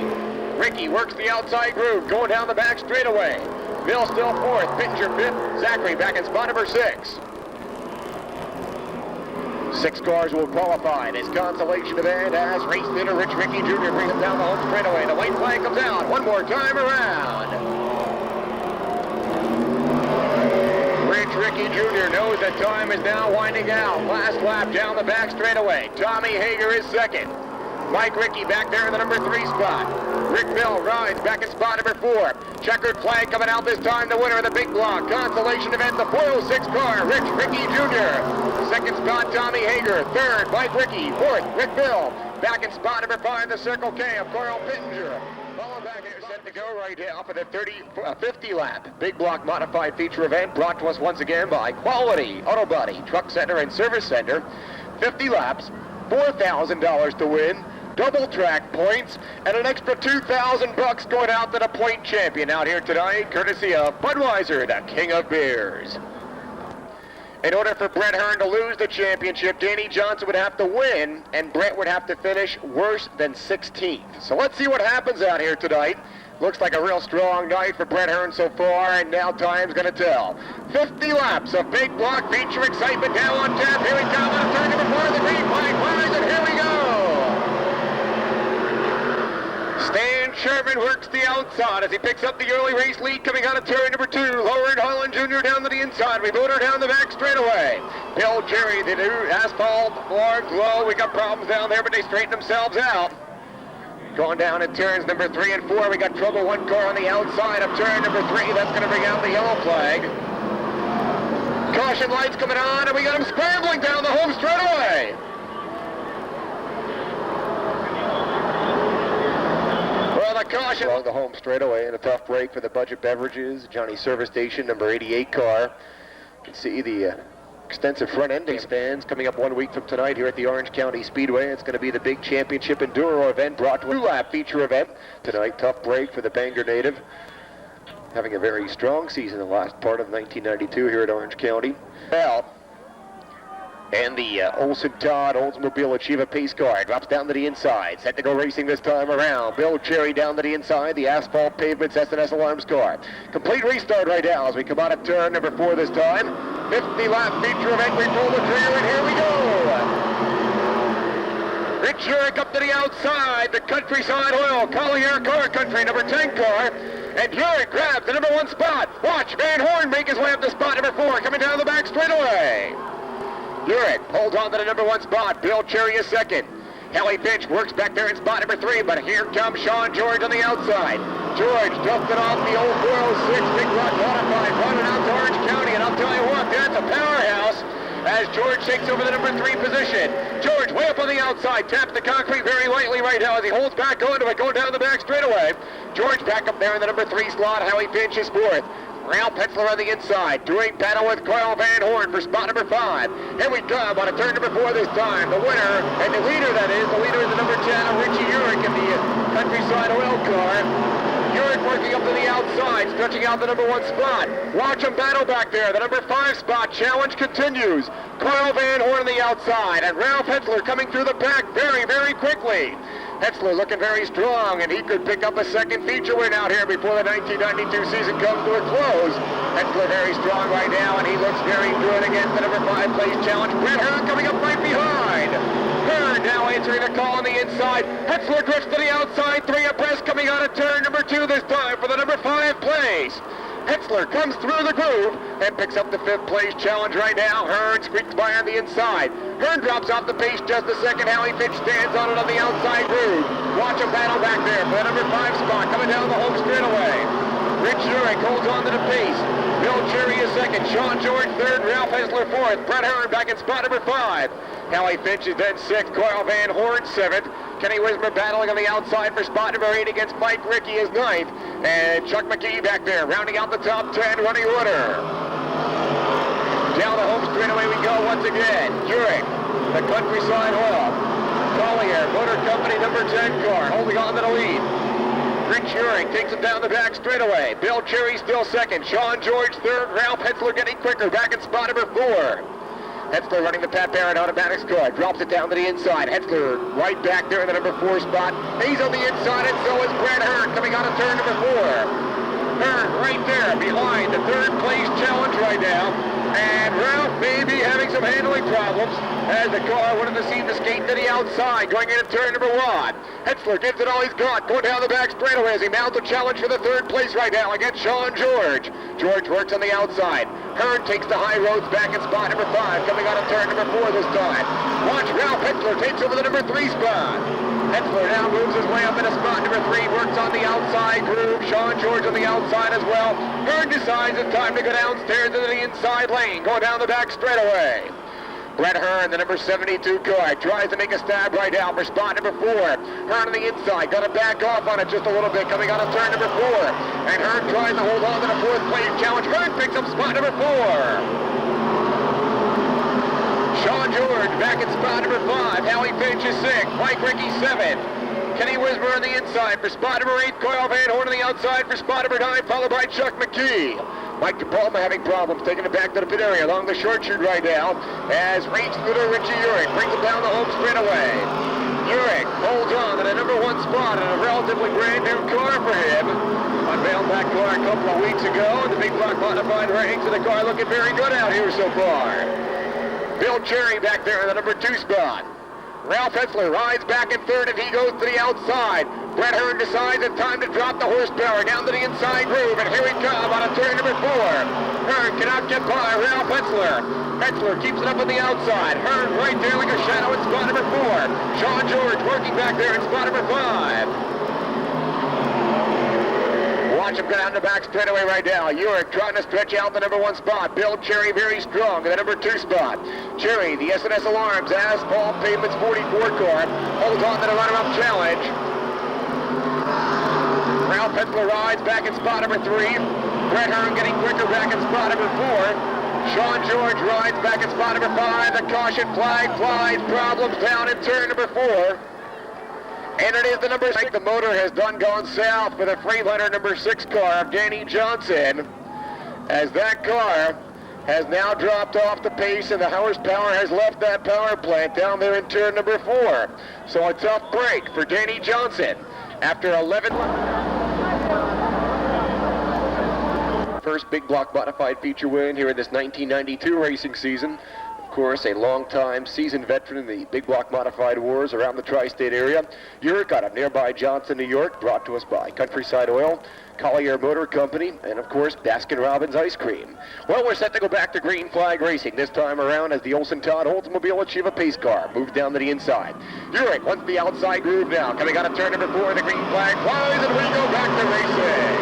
Ricky works the outside groove, going down the back straightaway. Bill still 4th, Pittenger 5th, Zachary back in spot number 6. 6 cars will qualify this consolation event as race leader Rich Ricky Jr. brings him down the home straightaway. The white flag comes out one more time around. Rich Ricky Jr. knows that time is now winding out. Last lap down the back straightaway. Tommy Hager is 2nd. Mike Ricky back there in the number 3 spot. Rick Bill rides back in spot number 4. Checkered flag coming out this time. The winner of the big block consolation event, the 406 car, Rich Ricky Jr. 2nd spot, Tommy Hager. 3rd, Mike Ricky. 4th, Rick Bill. Back in spot number 5, the Circle K of Carl Pittenger. Followed back here, set to go right now for the 50 lap big block modified feature event brought to us once again by Quality Auto Body Truck Center and Service Center. 50 laps, $4,000 to win. Double track points, and an extra $2,000 going out to the point champion out here tonight, courtesy of Budweiser, the king of beers. In order for Brett Hearn to lose the championship, Danny Johnson would have to win, and Brett would have to finish worse than 16th. So let's see what happens out here tonight. Looks like a real strong night for Brett Hearn so far, and now time's going to tell. 50 laps of big block feature excitement now on tap. Here we come on turn number 4, the green flag flies, and here we go. Stan Sherman works the outside as he picks up the early race lead coming out of turn number 2. Lowerd Holland Jr. down to the inside. We motor down the back straightaway. Bill Jerry, the new asphalt, large, low. We got problems down there, but they straighten themselves out. Going down in turns number 3 and 4. We got trouble. 1 car on the outside of turn number 3. That's going to bring out the yellow flag. Caution lights coming on, and we got him scrambling down the home straightaway. The caution along the home straightaway, and a tough break for the Budget Beverages Johnny Service Station number 88 car. You can see the extensive front ending fans coming up 1 week from tonight here at the Orange County Speedway. It's going to be the big championship enduro event brought to a 2-lap feature event tonight. Tough break for the Bangor native, having a very strong season the last part of 1992 here at Orange County. Well, and the Olson Todd Oldsmobile Achieva pace car drops down to the inside. Set to go racing this time around. Bill Cherry down to the inside. The asphalt pavements S&S Alarms car. Complete restart right now as we come out of turn number 4 this time. 50-lap feature event. We pull the trigger and here we go. Rich Jurek up to the outside. The Countryside Oil Collier Car Country number 10 car. And Jurek grabs the number 1 spot. Watch Van Horn make his way up to spot number 4 coming down the back straightaway. Jurek holds on to the number 1 spot. Bill Cherry is 2nd. Kelly Finch works back there in spot number 3, but here comes Sean George on the outside. George dumped it off the old 406 Big Block Modified, brought it out to Orange County, and I'll tell you what, that's a powerhouse as George takes over the number 3 position. George way up on the outside, taps the concrete very lightly right now as he holds back onto it, going down the back straightaway. George back up there in the number 3 slot. Howie Finch is 4th. Ralph Petzler on the inside, doing battle with Carl Van Horn for spot number 5. Here we come on a turn number 4 this time. The winner, and the leader that is, the leader is the number 10, Richie Urick in the Countryside Oil car. Urick working up to the outside, stretching out the number 1 spot. Watch him battle back there. The number 5 spot challenge continues. Carl Van Horn on the outside, and Ralph Petzler coming through the back very, very quickly. Petzler looking very strong, and he could pick up a second feature win out here before the 1992 season comes to a close. Petzler very strong right now, and he looks very good against the number 5 place challenge. Brett Hearn coming up right behind. Hearn now answering the call on the inside. Petzler drifts to the outside, 3 abreast coming out of turn number 2 this time for the number 5 place. Petzler comes through the groove and picks up the 5th place challenge right now. Hearn squeaks by on the inside. Hearn drops off the pace just a second. Howie Finch stands on it on the outside groove. Watch him battle back there for the number 5 spot coming down the home straightaway. Rich Urick holds on to the pace. Bill Cherry is 2nd. Sean George 3rd. Ralph Petzler 4th. Brett Hearn back in spot number 5. Howie Finch is then 6th. Carl Van Horn 7th. Kenny Wismer battling on the outside for spot number 8 against Mike Rickey is 9th. And Chuck McKee back there rounding out the top 10 running order. Down the home straightaway we go once again. Urick, the Countryside Oil. Collier, Motor Company number 10 car, holding on to the lead. Rich Urick takes him down the back straightaway. Bill Cherry still 2nd. Sean George 3rd. Ralph Petzler getting quicker back in spot number 4. Hetzler running the Pat Barrett automatics car, drops it down to the inside. Hetzler right back there in the number 4 spot. He's on the inside, and so is Brett Hearn coming out of turn number 4. Hearn right there behind the 3rd place challenge right now. And Ralph may be having some handling problems as the car wanted to seem to skate to the outside going into turn number 1. Hetzler gives it all he's got, going down the back straightaway as he mounts a challenge for the 3rd place right now against Sean George. George works on the outside. Hearn takes the high roads back in spot number 5, coming out of turn number 4 this time. Watch Ralph Petzler takes over the number 3 spot. Petzler now moves his way up into spot number 3, works on the outside groove. Sean George on the outside as well. Hearn decides it's time to go downstairs into the inside lane, going down the back straightaway. Brett Hearn, the number 72 car, tries to make a stab right now for spot number 4. Hearn on the inside, got to back off on it just a little bit, coming out of turn number 4. And Hearn tries to hold on to the 4th place challenge. Hearn picks up spot number 4. Sean George back in spot number 5. Howie Finch is 6th. Mike Rickey 7th. Kenny Wismer on the inside for spot number 8. Carl Van Horn on the outside for spot number 9, followed by Chuck McKee. Mike DePalma having problems taking it back to the pit area along the short chute right now as Reed Scooter Richie Urick brings him down the home straightaway. Urick holds on to the number 1 spot in a relatively brand new car for him. Unveiled that car a couple of weeks ago, and the Big Block Modified ranks of the car looking very good out here so far. Bill Cherry back there in the number 2 spot. Ralph Petzler rides back in 3rd, and he goes to the outside. Brett Hearn decides it's time to drop the horsepower down to the inside groove, and here we come on a turn number 4. Hearn cannot get by Ralph Petzler. Petzler keeps it up on the outside. Hearn right there like a shadow in spot number 4. Sean George working back there in spot number 5. Watch him go down the back straightaway right now. Urick trying to stretch out the number 1 spot. Bill Cherry very strong in the number 2 spot. Cherry, the S&S Alarms, Asphalt Pavements 44 car, holds on to the runner-up challenge. Ralph Petzler rides back in spot number 3. Brett Hearn getting quicker back in spot number 4. Sean George rides back in spot number 5. The caution flag flies. Problems down in turn number 4. And it is the number 6. The motor has gone south for the Freightliner number 6 car of Danny Johnson, as that car has now dropped off the pace and the horsepower has left that power plant down there in turn number 4. So a tough break for Danny Johnson after 11. First Big Block Modified feature win here in this 1992 racing season. Of course, a long-time seasoned veteran in the Big Block Modified wars around the tri-state area. Urick out of nearby Johnson, New York, brought to us by Countryside Oil, Collier Motor Company, and of course Baskin-Robbins Ice Cream. Well, we're set to go back to green flag racing this time around as the Olsen Todd Oldsmobile Achieve a pace car moves down to the inside. Urich wants the outside groove now, coming out of turn number 4, the green flag flies, and we go back to racing.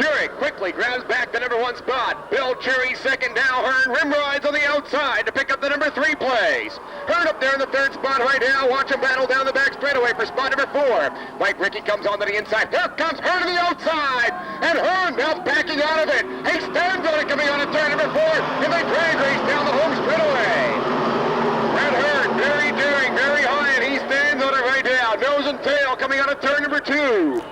Urich quickly grabs back the number 1 spot. Bill Cherry second, now Hearn rim rides on the outside to pick up the number 3 place. Hearn up there in the 3rd spot right now. Watch him battle down the back straightaway for spot number 4. Mike Rickey comes on to the inside. Here comes Hearn to the outside. And Hearn now backing out of it. He stands on it coming on to turn number 4. And they drag race down the home straightaway. Brett Hearn, very daring, very high, and he stands on it right now. Nose and tail coming on to turn number 2.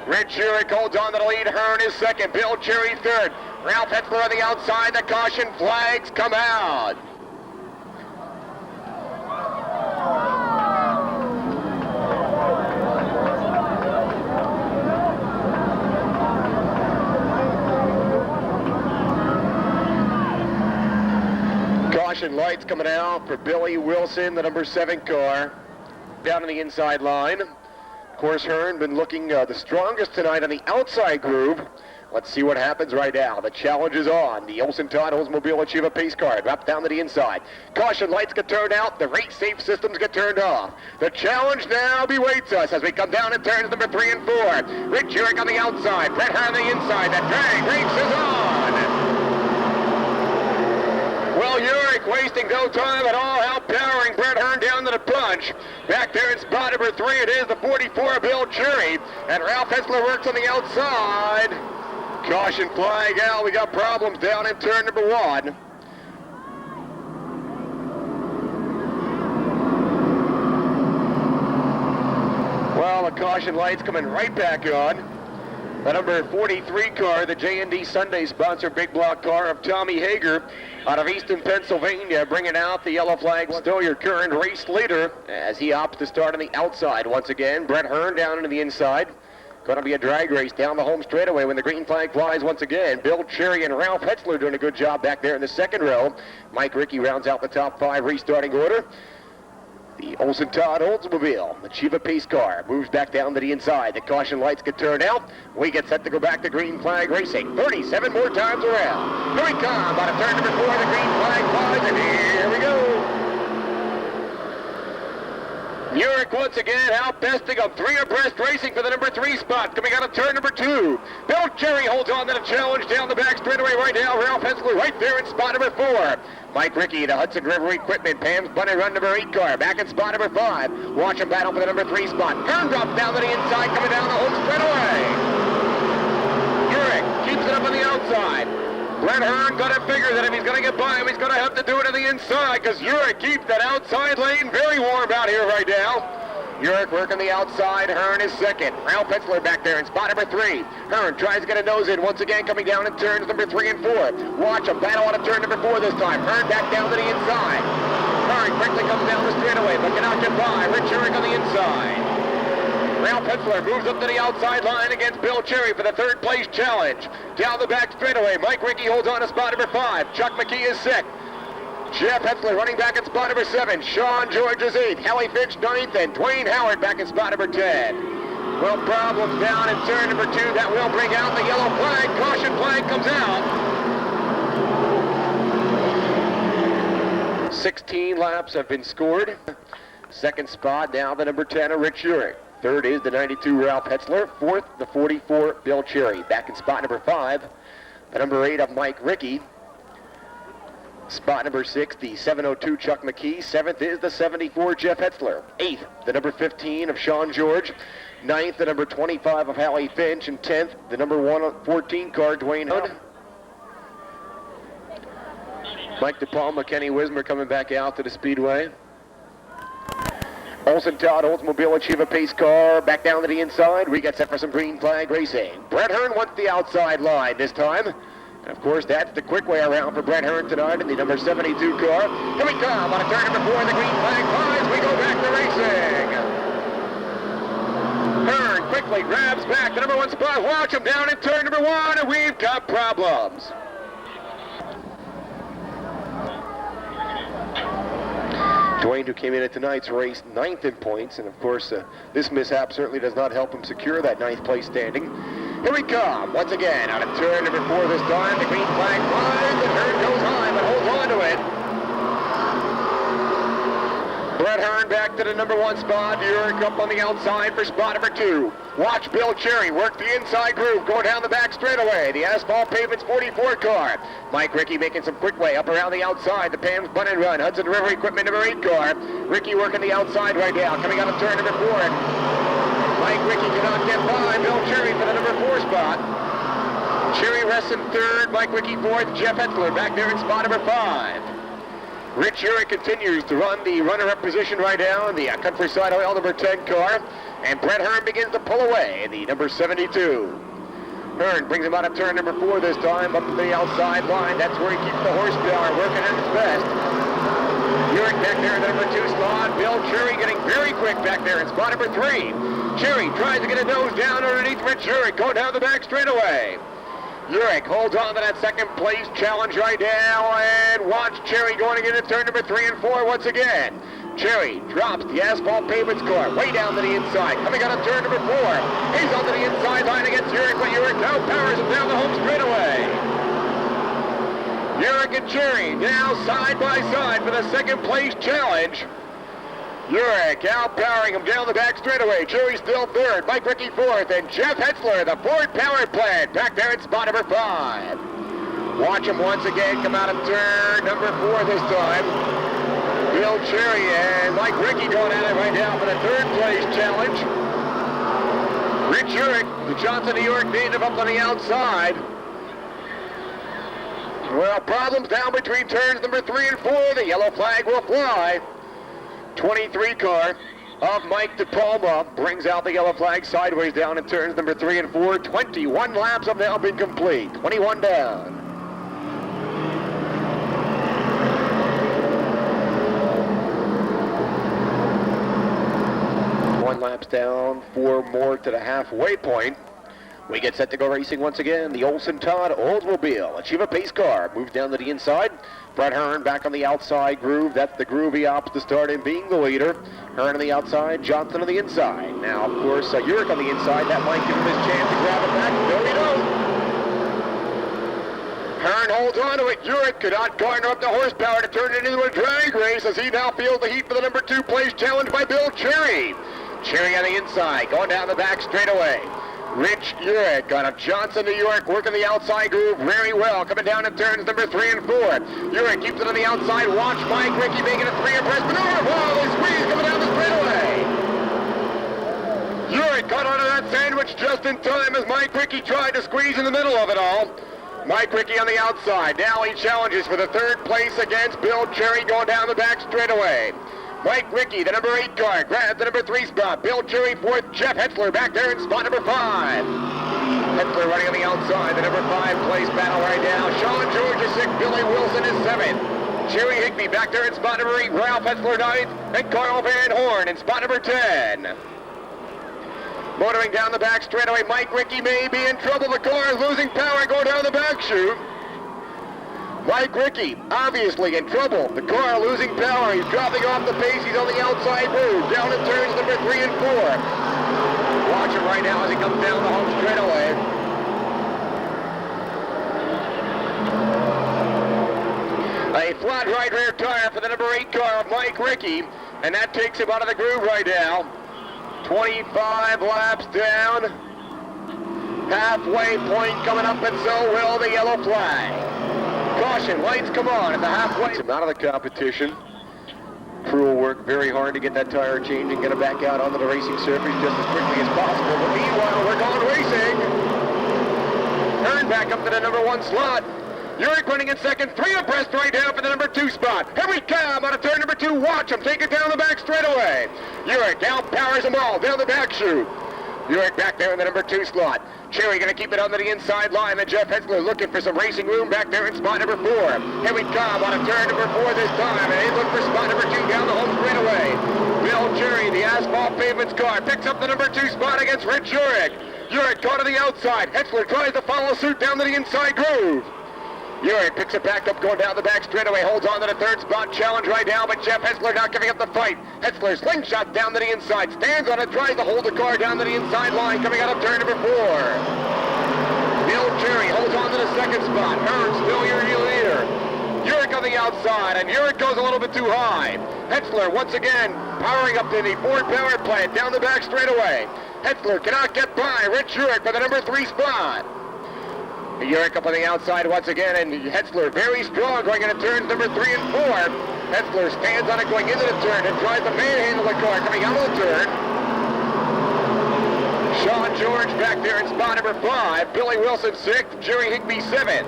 Rich Urich holds on to the lead. Hearn is second. Bill Cherry third. Ralph Hetzler on the outside. The caution flags come out. Caution lights coming out for Billy Wilson, the number 7 car. Down on the inside line. Of course, Hearn been looking the strongest tonight on the outside groove. Let's see what happens right now. The challenge is on. The Olsen Todd Oldsmobile Achieve a pace car dropped down to the inside. Caution lights get turned out. The race safe systems get turned off. The challenge now bewaits us as we come down in turns number 3 and 4. Rich Urich on the outside. Brett Hearn on the inside. The drag race is on. Well, Urich wasting no time at all, outpowering Brett Hearn down to the punch. Back there in spot number 3, it is the 44 Bill Cherry, and Ralph Hetzler works on the outside. Caution flag out. We got problems down in turn number 1. Well, the caution light's coming right back on. The number 43 car, the J&D Sunday sponsor big block car of Tommy Hager out of Easton, Pennsylvania, bringing out the yellow flag. Still your current race leader as he opts to start on the outside once again. Brett Hearn down into the inside. Going to be a drag race down the home straightaway when the green flag flies once again. Bill Cherry and Ralph Hetzler doing a good job back there in the 2nd row. Mike Rickey rounds out the top 5 restarting order. The Olsen Todd Oldsmobile Achieve a pace car moves back down to the inside. The caution lights get turned out. We get set to go back to green flag racing. 37 more times around. Here we come. Out of turn number 4, the green flag flies, and here we go. Urich once again outbesting of 3 abreast racing for the number 3 spot. Coming out of turn number 2. Bill Cherry holds on to the challenge down the back straightaway right now. Ralph Hetzler right there in spot number 4. Mike Rickey, the Hudson River Equipment, Pam's Bunny Run number 8 car, back in spot number 5. Watch him battle for the number 3 spot. Hearn drops down to the inside, coming down the home straightaway. Urich keeps it up on the outside. Brett Hearn got to figure that if he's going to get by him, he's going to have to do it on the inside, because Urich keeps that outside lane very warm out here right now. Urich working the outside. Hearn is second. Ralph Hetzler back there in spot number 3. Hearn tries to get a nose in once again, coming down in turns number 3 and 4. Watch him battle on a turn number 4 this time. Hearn back down to the inside. Hearn quickly comes down the straightaway, but cannot get by. Rich Urich on the inside. Ralph Hetzler moves up to the outside line against Bill Cherry for the 3rd place challenge. Down the back straightaway, Mike Rickey holds on to spot number 5. Chuck McKee is 6th. Jeff Hetzler running back in spot number 7. Sean George is 8th. Howie Finch 9th, and Dwayne Howard back in spot number 10. Well, problems down in turn number 2. That will bring out the yellow flag. Caution flag comes out. 16 laps have been scored. 2nd spot, now the number 10 of Rich Urich. 3rd is the 92 Ralph Hetzler. 4th, the 44 Bill Cherry. Back in spot number 5, the number 8 of Mike Rickey. Spot number 6, the 702 Chuck McKee. 7th is the 74 Jeff Hetzler. 8th, the number 15 of Sean George. 9th, the number 25 of Howie Finch. And 10th, the number 114 car, Dwayne Howard. Mike DePalma, Kenny Wismer coming back out to the Speedway. Olsen Todd Oldsmobile Achieve a pace car back down to the inside. We get set for some green flag racing. Brett Hearn wants the outside line this time. And of course, that's the quick way around for Brett Hearn tonight in the number 72 car. Here we come on a turn number 4. The green flag flies. We go back to racing. Hearn quickly grabs back the number 1 spot. Watch him down in turn number 1, and we've got problems. Dwayne, who came in at tonight's race 9th in points, and of course this mishap certainly does not help him secure that 9th place standing. Here we come, once again, out of turn number 4 this time. The green flag flies, the turn goes high, but holds on to it. Brett Hearn back to the number 1 spot. Urick up on the outside for spot number 2. Watch Bill Cherry work the inside groove, going down the back straightaway. The asphalt pavement's 44 car. Mike Ricky making some quick way up around the outside. The Pam's Bun and Run. Hudson River Equipment number 8 car. Ricky working the outside right now, coming out of turn number 4. Mike Ricky cannot get by Bill Cherry for the number 4 spot. Cherry rests in 3rd. Mike Ricky 4th. Jeff Hetzler back there in spot number 5. Rich Urick continues to run the runner-up position right now in the Countryside Oil number 10 car. And Brett Hearn begins to pull away, the number 72. Hearn brings him out of turn number 4 this time, up to the outside line. That's where he keeps the horsepower working at its best. Urick back there in the number 2 slot. Bill Cherry getting very quick back there in spot number 3. Cherry tries to get a nose down underneath Rich Urick, going down the back straightaway. Urick holds on to that second place challenge right now, and watch Cherry going into turn number 3 and 4 once again. Cherry drops the asphalt pavement car way down to the inside, coming out of turn number 4. He's onto the inside line against Urick, but Urick now powers him down the home straightaway. Urick and Cherry now side by side for the second place challenge. Urick outpowering him down the back straightaway. Cherry still 3rd, Mike Ricky 4th, and Jeff Hetzler, the Ford power plant, back there in spot number 5. Watch him once again come out of turn number 4 this time. Bill Cherry and Mike Ricky going at it right now for the 3rd place challenge. Rich Urick, the Johnson, New York native, up on the outside. Well, problems down between turns number 3 and 4. The yellow flag will fly. 23 car of Mike DePalma brings out the yellow flag sideways down in turns number 3 and 4. 21 laps have now been complete. 21 down. One laps down, 4 more to the halfway point. We get set to go racing once again. The Olson Todd Oldsmobile Achieva pace car moves down to the inside. Brett Hearn back on the outside groove. That's the groove he opts to start in, being the leader. Hearn on the outside, Johnson on the inside. Now, of course, Urick on the inside. That might give him his chance to grab it back. No, he don't. Hearn holds on to it. Urick could not garner up the horsepower to turn it into a drag race as he now feels the heat for the number 2 place challenge by Bill Cherry. Cherry on the inside, going down the back straightaway. Rich Urick on a Johnson, New York, working the outside groove very well, coming down in turns number 3 and 4. Urick keeps it on the outside. Watch Mike Ricky making a 3 abreast maneuver. Whoa, they squeeze coming down the straightaway. Urick got onto that sandwich just in time as Mike Ricky tried to squeeze in the middle of it all. Mike Ricky on the outside. Now he challenges for the 3rd place against Bill Cherry, going down the back straightaway. Mike Ricky, the number 8 car, grabs the number 3 spot. Bill Cherry 4th, Jeff Hetzler back there in spot number 5. Hetzler running on the outside, the number 5 place battle right now. Sean George is 6th, Billy Wilson is 7th. Cherry Higbee back there in spot number 8, Ralph Hetzler 9th, and Carl Van Horn in spot number 10. Motoring down the back straightaway, Mike Ricky may be in trouble. The car is losing power going down the back chute. Mike Ricky, obviously in trouble. The car losing power. He's dropping off the pace. He's on the outside move. Down in turns number 3 and 4. Watch him right now as he comes down the home straightaway. A flat right rear tire for the number 8 car of Mike Ricky. And that takes him out of the groove right now. 25 laps down. Halfway point coming up, and so will the yellow flag. Caution, lights come on at the halfway. Him out of the competition. Crew will work very hard to get that tire changed and get it back out onto the racing surface just as quickly as possible. But meanwhile, we're going racing. Hearn back up to the number 1 slot. Urick running in second, 3 abreast right now for the number 2 spot. Here we come out of turn number 2. Watch him take it down the back straightaway. Urick outpowers them all down the back chute. Urick back there in the number 2 slot. Cherry going to keep it under the inside line. And Jeff Hetzler looking for some racing room back there in spot number 4. Here we come on a turn number 4 this time. And they look for spot number 2 down the home straightaway. Bill Cherry, the asphalt pavements car, picks up the number 2 spot against Rich Urick. Urick caught on the outside. Hetzler tries to follow suit down to the inside groove. Urich picks it back up, going down the back straightaway, holds on to the third spot, challenge right now, but Jeff Hetzler not giving up the fight. Hetzler slingshot down to the inside, stands on it, tries to hold the car down to the inside line, coming out of turn number 4. Bill Cherry holds on to the second spot. Hearn still your leader. Urich on the outside, and Urich goes a little bit too high. Hetzler once again powering up to the Ford power plant down the back straightaway. Hetzler cannot get by Rich Urich for the number 3 spot. Urich up on the outside once again, and Hetzler very strong going into turns number 3 and 4. Hetzler stands on it going into the turn and tries to manhandle the car coming out of the turn. Sean George back there in spot number 5. Billy Wilson 6th. Jerry Higbee 7th.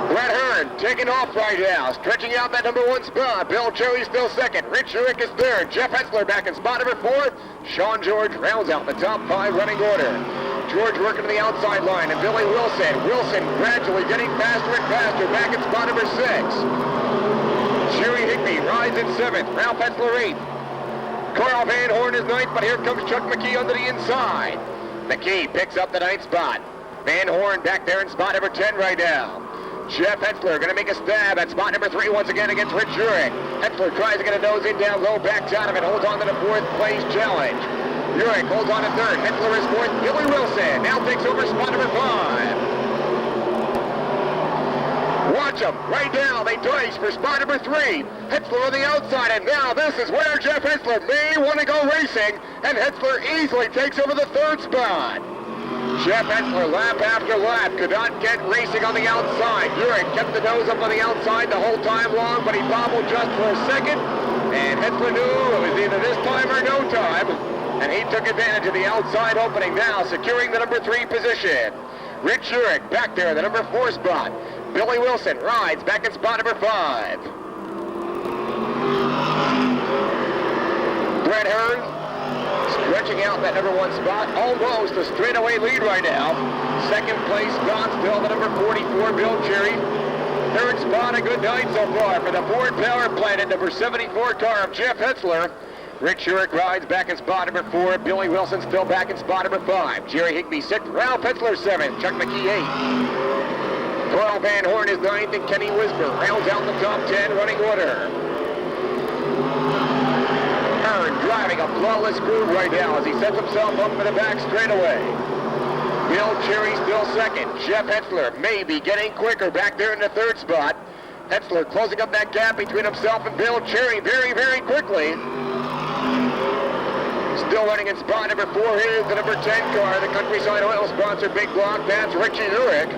Brett Hearn taking off right now, stretching out that number 1 spot. Bill Cherry still 2nd. Rich Urich is 3rd. Jeff Hetzler back in spot number 4. Sean George rounds out the top 5 running order. George working to the outside line, and Billy Wilson. Wilson gradually getting faster and faster back in spot number 6. Jerry Higbee rides in 7th. Ralph Hetzler 8th. Carl Van Horn is 9th, but here comes Chuck McKee under the inside. McKee picks up the 9th spot. Van Horn back there in spot number 10 right now. Jeff Hetzler going to make a stab at spot number 3 once again against Rich Urich. Hetzler tries to get a nose in down low, backs out of it, holds on to the 4th place challenge. Urich holds on to 3rd. Hetzler is 4th. Billy Wilson now takes over spot number 5. Watch them right now. They dice for spot number 3. Hetzler on the outside, and now this is where Jeff Hetzler may want to go racing, and Hetzler easily takes over the 3rd spot. Jeff Hetzler, lap after lap, could not get racing on the outside. Urich kept the nose up on the outside the whole time long, but he bobbled just for a second, and Hetzler knew it was either this time or no time, and he took advantage of the outside opening now, securing the number 3 position. Rich Urich back there in the number 4 spot. Billy Wilson rides back in spot number 5. Brett Hearn stretching out that number 1 spot, almost a straightaway lead right now. 2nd place spot still the number 44, Bill Cherry. 3rd spot, a good night so far for the Ford power plant at number 74 car of Jeff Hetzler. Rich Urich rides back in spot number 4. Billy Wilson still back in spot number 5. Jerry Higbee 6th. Ralph Hetzler 7th. Chuck McKee 8th. Carl Van Horn is 9th, and Kenny Whisper rounds out the top 10 running order. Hearn driving a flawless groove right now as he sets himself up for the back straightaway. Bill Cherry still 2nd. Jeff Hetzler may be getting quicker back there in the 3rd spot. Hetzler closing up that gap between himself and Bill Cherry very, very quickly. Still running in spot number 4 is the number 10 car, the Countryside Oil sponsor, Big Block. That's Richie Urich.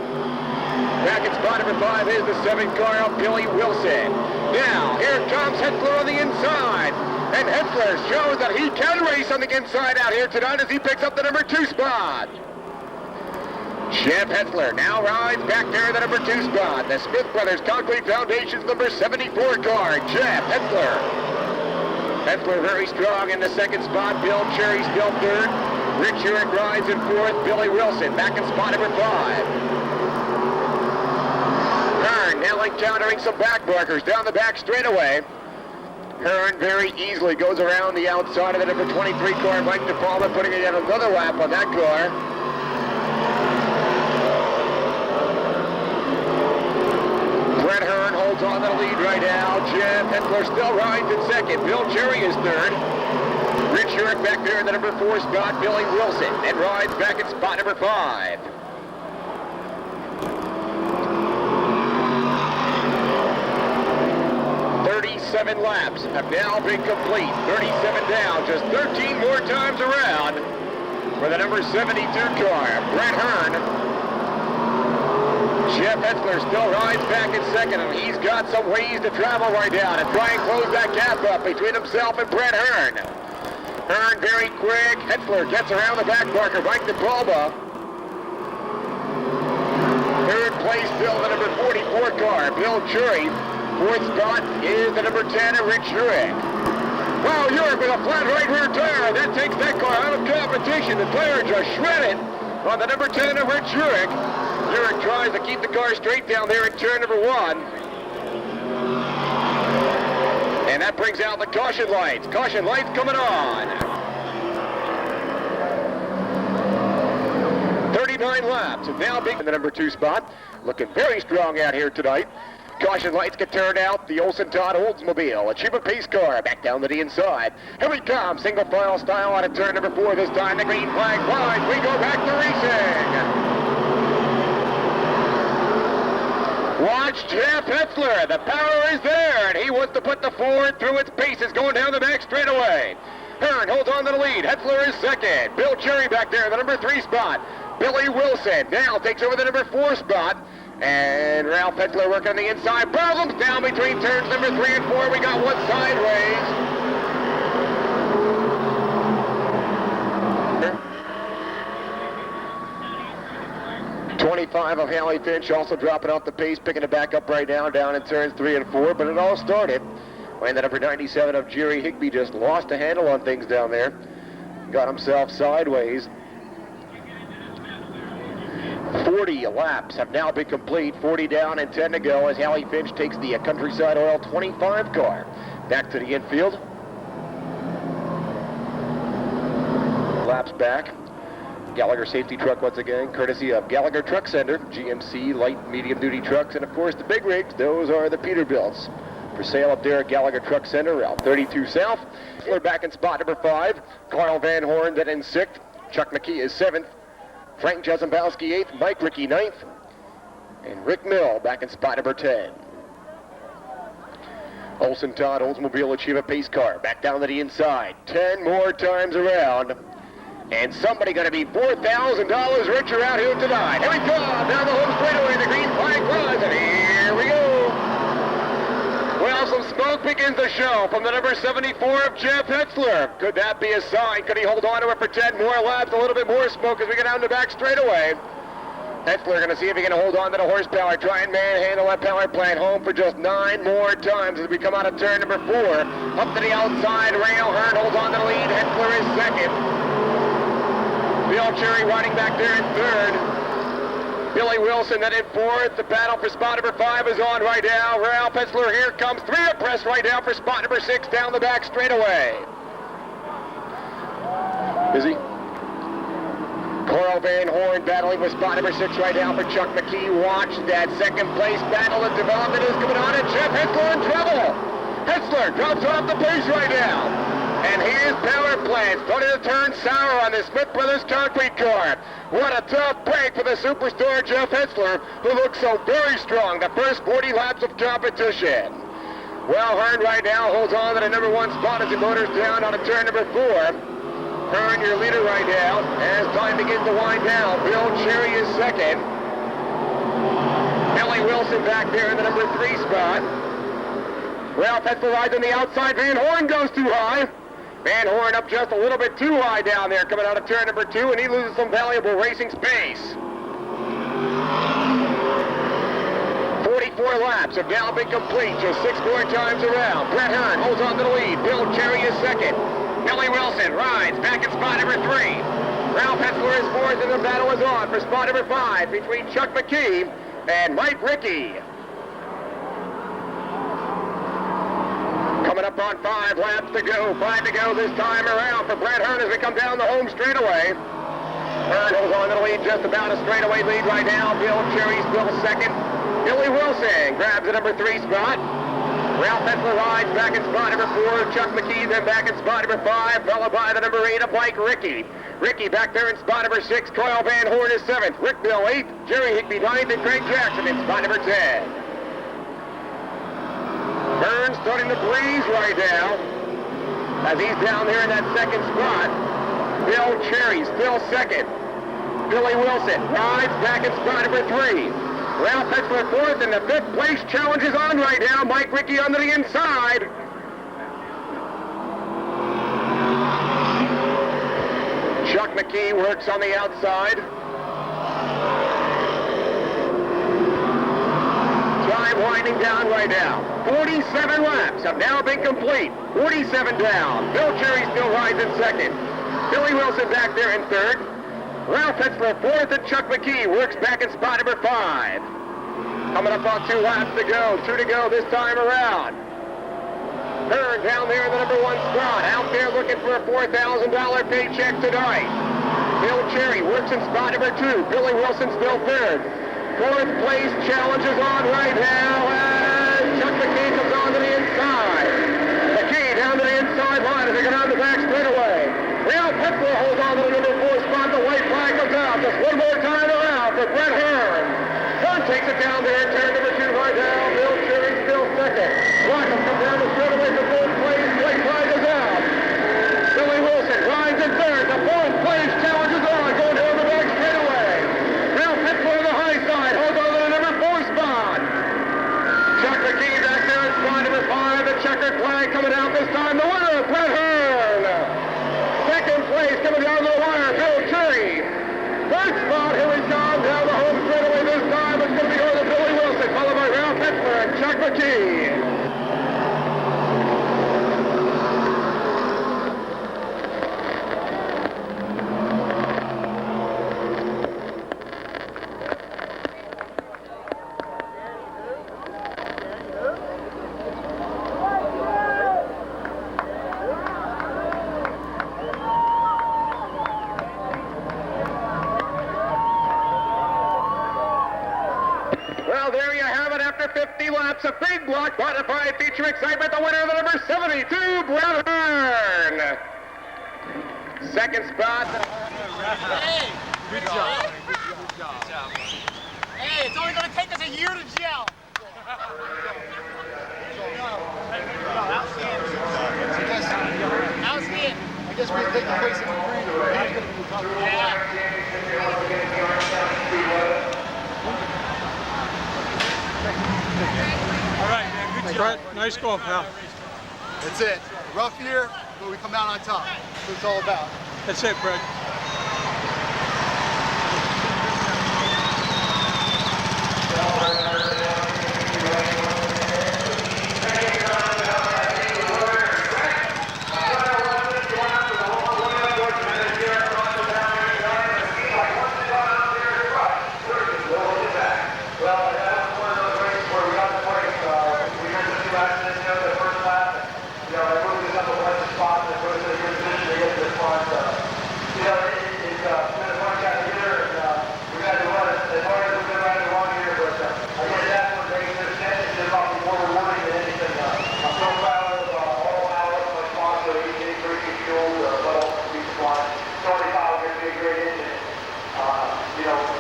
Back in spot number 5 is the 7th car of Billy Wilson. Now, here comes Hetzler on the inside. And Hetzler shows that he can race on the inside out here tonight as he picks up the number 2 spot. Jeff Hetzler now rides back there in the number 2 spot. The Smith Brothers Concrete Foundation's number 74 car, Jeff Hetzler. Hetzler very strong in the 2nd spot. Bill Cherry still 3rd. Rich Urich rides in 4th. Billy Wilson back in spot number 5. Hearn now encountering some back markers down the back straightaway. Hearn very easily goes around the outside of the number 23 car, Mike DePalma, putting in yet another lap on that car. Brett Hearn holds on to the lead right now. Jeff Hetzler still rides in 2nd. Bill Cherry is 3rd. Rich Urich back there in the number 4 spot. Billy Wilson and rides back in spot number 5. Seven laps have now been complete. 37 down, just 13 more times around for the number 72 car, Brett Hearn. Jeff Hetzler still rides back in 2nd, and he's got some ways to travel right now to try and close that gap up between himself and Brett Hearn. Hearn very quick. Hetzler gets around the back marker, Mike DePalma. 3rd place still the number 44 car, Bill Cherry. 4th spot is the number 10, Rich Urich. Wow, Urich with a flat right rear tire. That takes that car out of competition. The tire just shredded on the number 10, Rich Urich. Urich tries to keep the car straight down there in turn number 1. And that brings out the caution lights. Caution lights coming on. 39 9 laps. And now big in the number 2 spot. Looking very strong out here tonight. Caution lights get turned out. The Olsen Todd Oldsmobile. Achievement pace car back down to the inside. Here we come. Single file style out of turn number 4 this time. The green flag flies. We go back to racing. Watch Jeff Hetzler. The power is there, and he wants to put the Ford through its paces going down the back straightaway. Hearn holds on to the lead. Hetzler is second. Bill Cherry back there in the number 3 spot. Billy Wilson now takes over the number 4 spot. And Ralph Hetzler working on the inside. Problems down between turns number 3 and 4. We got one sideways. 25 of Hallie Finch also dropping off the pace, picking it back up right now, down in turns 3 and 4. But it all started when the number 97 of Jerry Higbee just lost a handle on things down there. Got himself sideways. 40 laps have now been complete. 40 down and 10 to go as Hallie Finch takes the Countryside Oil 25 car back to the infield. Laps back. Gallagher safety truck once again, courtesy of Gallagher Truck Center, GMC light medium duty trucks, and of course the big rigs, those are the Peterbilts. For sale up there at Gallagher Truck Center, Route 32 South. We're back in spot number 5. Carl Van Horn then in 6th. Chuck McKee is 7th. Frank Jazembowski 8th. Mike Rickey 9th. And Rick Mill back in spot number 10. Olsen Todd Oldsmobile Achievement pace car back down to the inside. 10 more times around. And somebody going to be $4,000 richer out here tonight. Here we go, down the home straightaway, the green flag flies, and here we go. Well, some smoke begins to show from the number 74 of Jeff Hetzler. Could that be a sign? Could he hold on to it for 10 more laps? A little bit more smoke as we get down the back straightaway. Hetzler going to see if he can hold on to the horsepower, try and manhandle that power plant home for just 9 more times as we come out of turn number 4. Up to the outside rail, Hearn holds on to the lead, Hetzler is second. Bill Cherry riding back there in 3rd. Billy Wilson then in 4th. The battle for spot number 5 is on right now. Ralph Hetzler here comes 3 abreast right now for spot number 6 down the back straightaway. Busy. Carl Van Horn battling with spot number 6 right now for Chuck McKee. Watch that second place battle. The development is coming on, and Jeff Hetzler in trouble. Hetzler drops off the pace right now. And his power plant starting to turn sour on the Smith Brothers concrete car. What a tough break for the superstar Jeff Hetzler, who looks so very strong the first 40 laps of competition. Well, Hearn right now holds on to the number 1 spot as he motors down on a turn number 4. Hearn, your leader right now, as time begins to wind down. Bill Cherry is second. Billy Wilson back there in the number 3 spot. Ralph Hetzler rides on the outside. Van Horn goes too high. Van Horn up just a little bit too high down there coming out of turn number 2, and he loses some valuable racing space. 44 laps have now been complete, just 6 more times around. Brett Hearn holds on to the lead. Bill Cherry is second. Billy Wilson rides back in spot number 3. Ralph Hetzler is 4th, and the battle is on for spot number 5 between Chuck McKee and Mike Rickey. Coming up on 5 laps to go. 5 to go this time around for Brett Hearn as we come down the home straightaway. Hearn holds on to the lead, just about a straightaway lead right now. Bill Cherry still second. Billy Wilson grabs the number 3 spot. Ralph Hetzler rides back in spot number 4. Chuck McKee then back in spot number 5, followed by the number 8 of Mike Rickey. Rickey back there in spot number 6. Coyle Van Horn is 7th. Rick Bill 8th. Jerry Higbee 9th, and Craig Jackson in spot number 10. Hearn starting to breeze right now as he's down there in that second spot. Bill Cherry still second. Billy Wilson rides back in spot number 3. Ralph Hetzler 4th, and the 5th place challenge is on right now. Mike Rickey under the inside. Chuck McKee works on the outside. Time winding down right now. 47 laps have now been complete. 47 down. Bill Cherry still rides in second. Billy Wilson back there in 3rd. Ralph Hetzler 4th, and Chuck McKee works back in spot number 5. Coming up on 2 laps to go. 2 to go this time around. Hearn down there in the number 1 spot. Out there looking for a $4,000 paycheck tonight. Bill Cherry works in spot number 2. Billy Wilson still third. Fourth place challenge is on right now as Chuck McKee comes on to the inside. McKee down to the inside line as they go down the back straightaway. Real Pitbull holds on to the number 4 spot. The white flag comes out. Just one more time around for Brett Hearn. Hearn takes it down there in turn number 2 right now. Bill Cherry still second. Rockham comes down the straightaway for fourth place. White flag is out. Billy Wilson rides in third. The fourth place challenge is on. Going down the back straightaway. Real Pitbull on the high side. Holds on to the number 4 spot. Chuck McKee back there in spot number 5. The checkered flag coming out this time. The winner, Brett Hearn. Second place coming down the wire, Bill Cherry. First spot, here we go, down the home straightaway this time. It's going to be going to Billy Wilson, followed by Ralph Hetzler and Chuck McKee. Well, there you have it after 50 laps. A big block modified feature excitement. The winner of the number 72, Brett Hearn. Second spot. Hey, good job. Good job. Hey, it's only going to take us a year to gel. Outstanding. I guess we take the place in the green. He's going to be the top. All right, man. Good job. Brett, nice golf, pal. That's it. Rough year, but we come out on top. That's what it's all about. That's it, Brett. You know,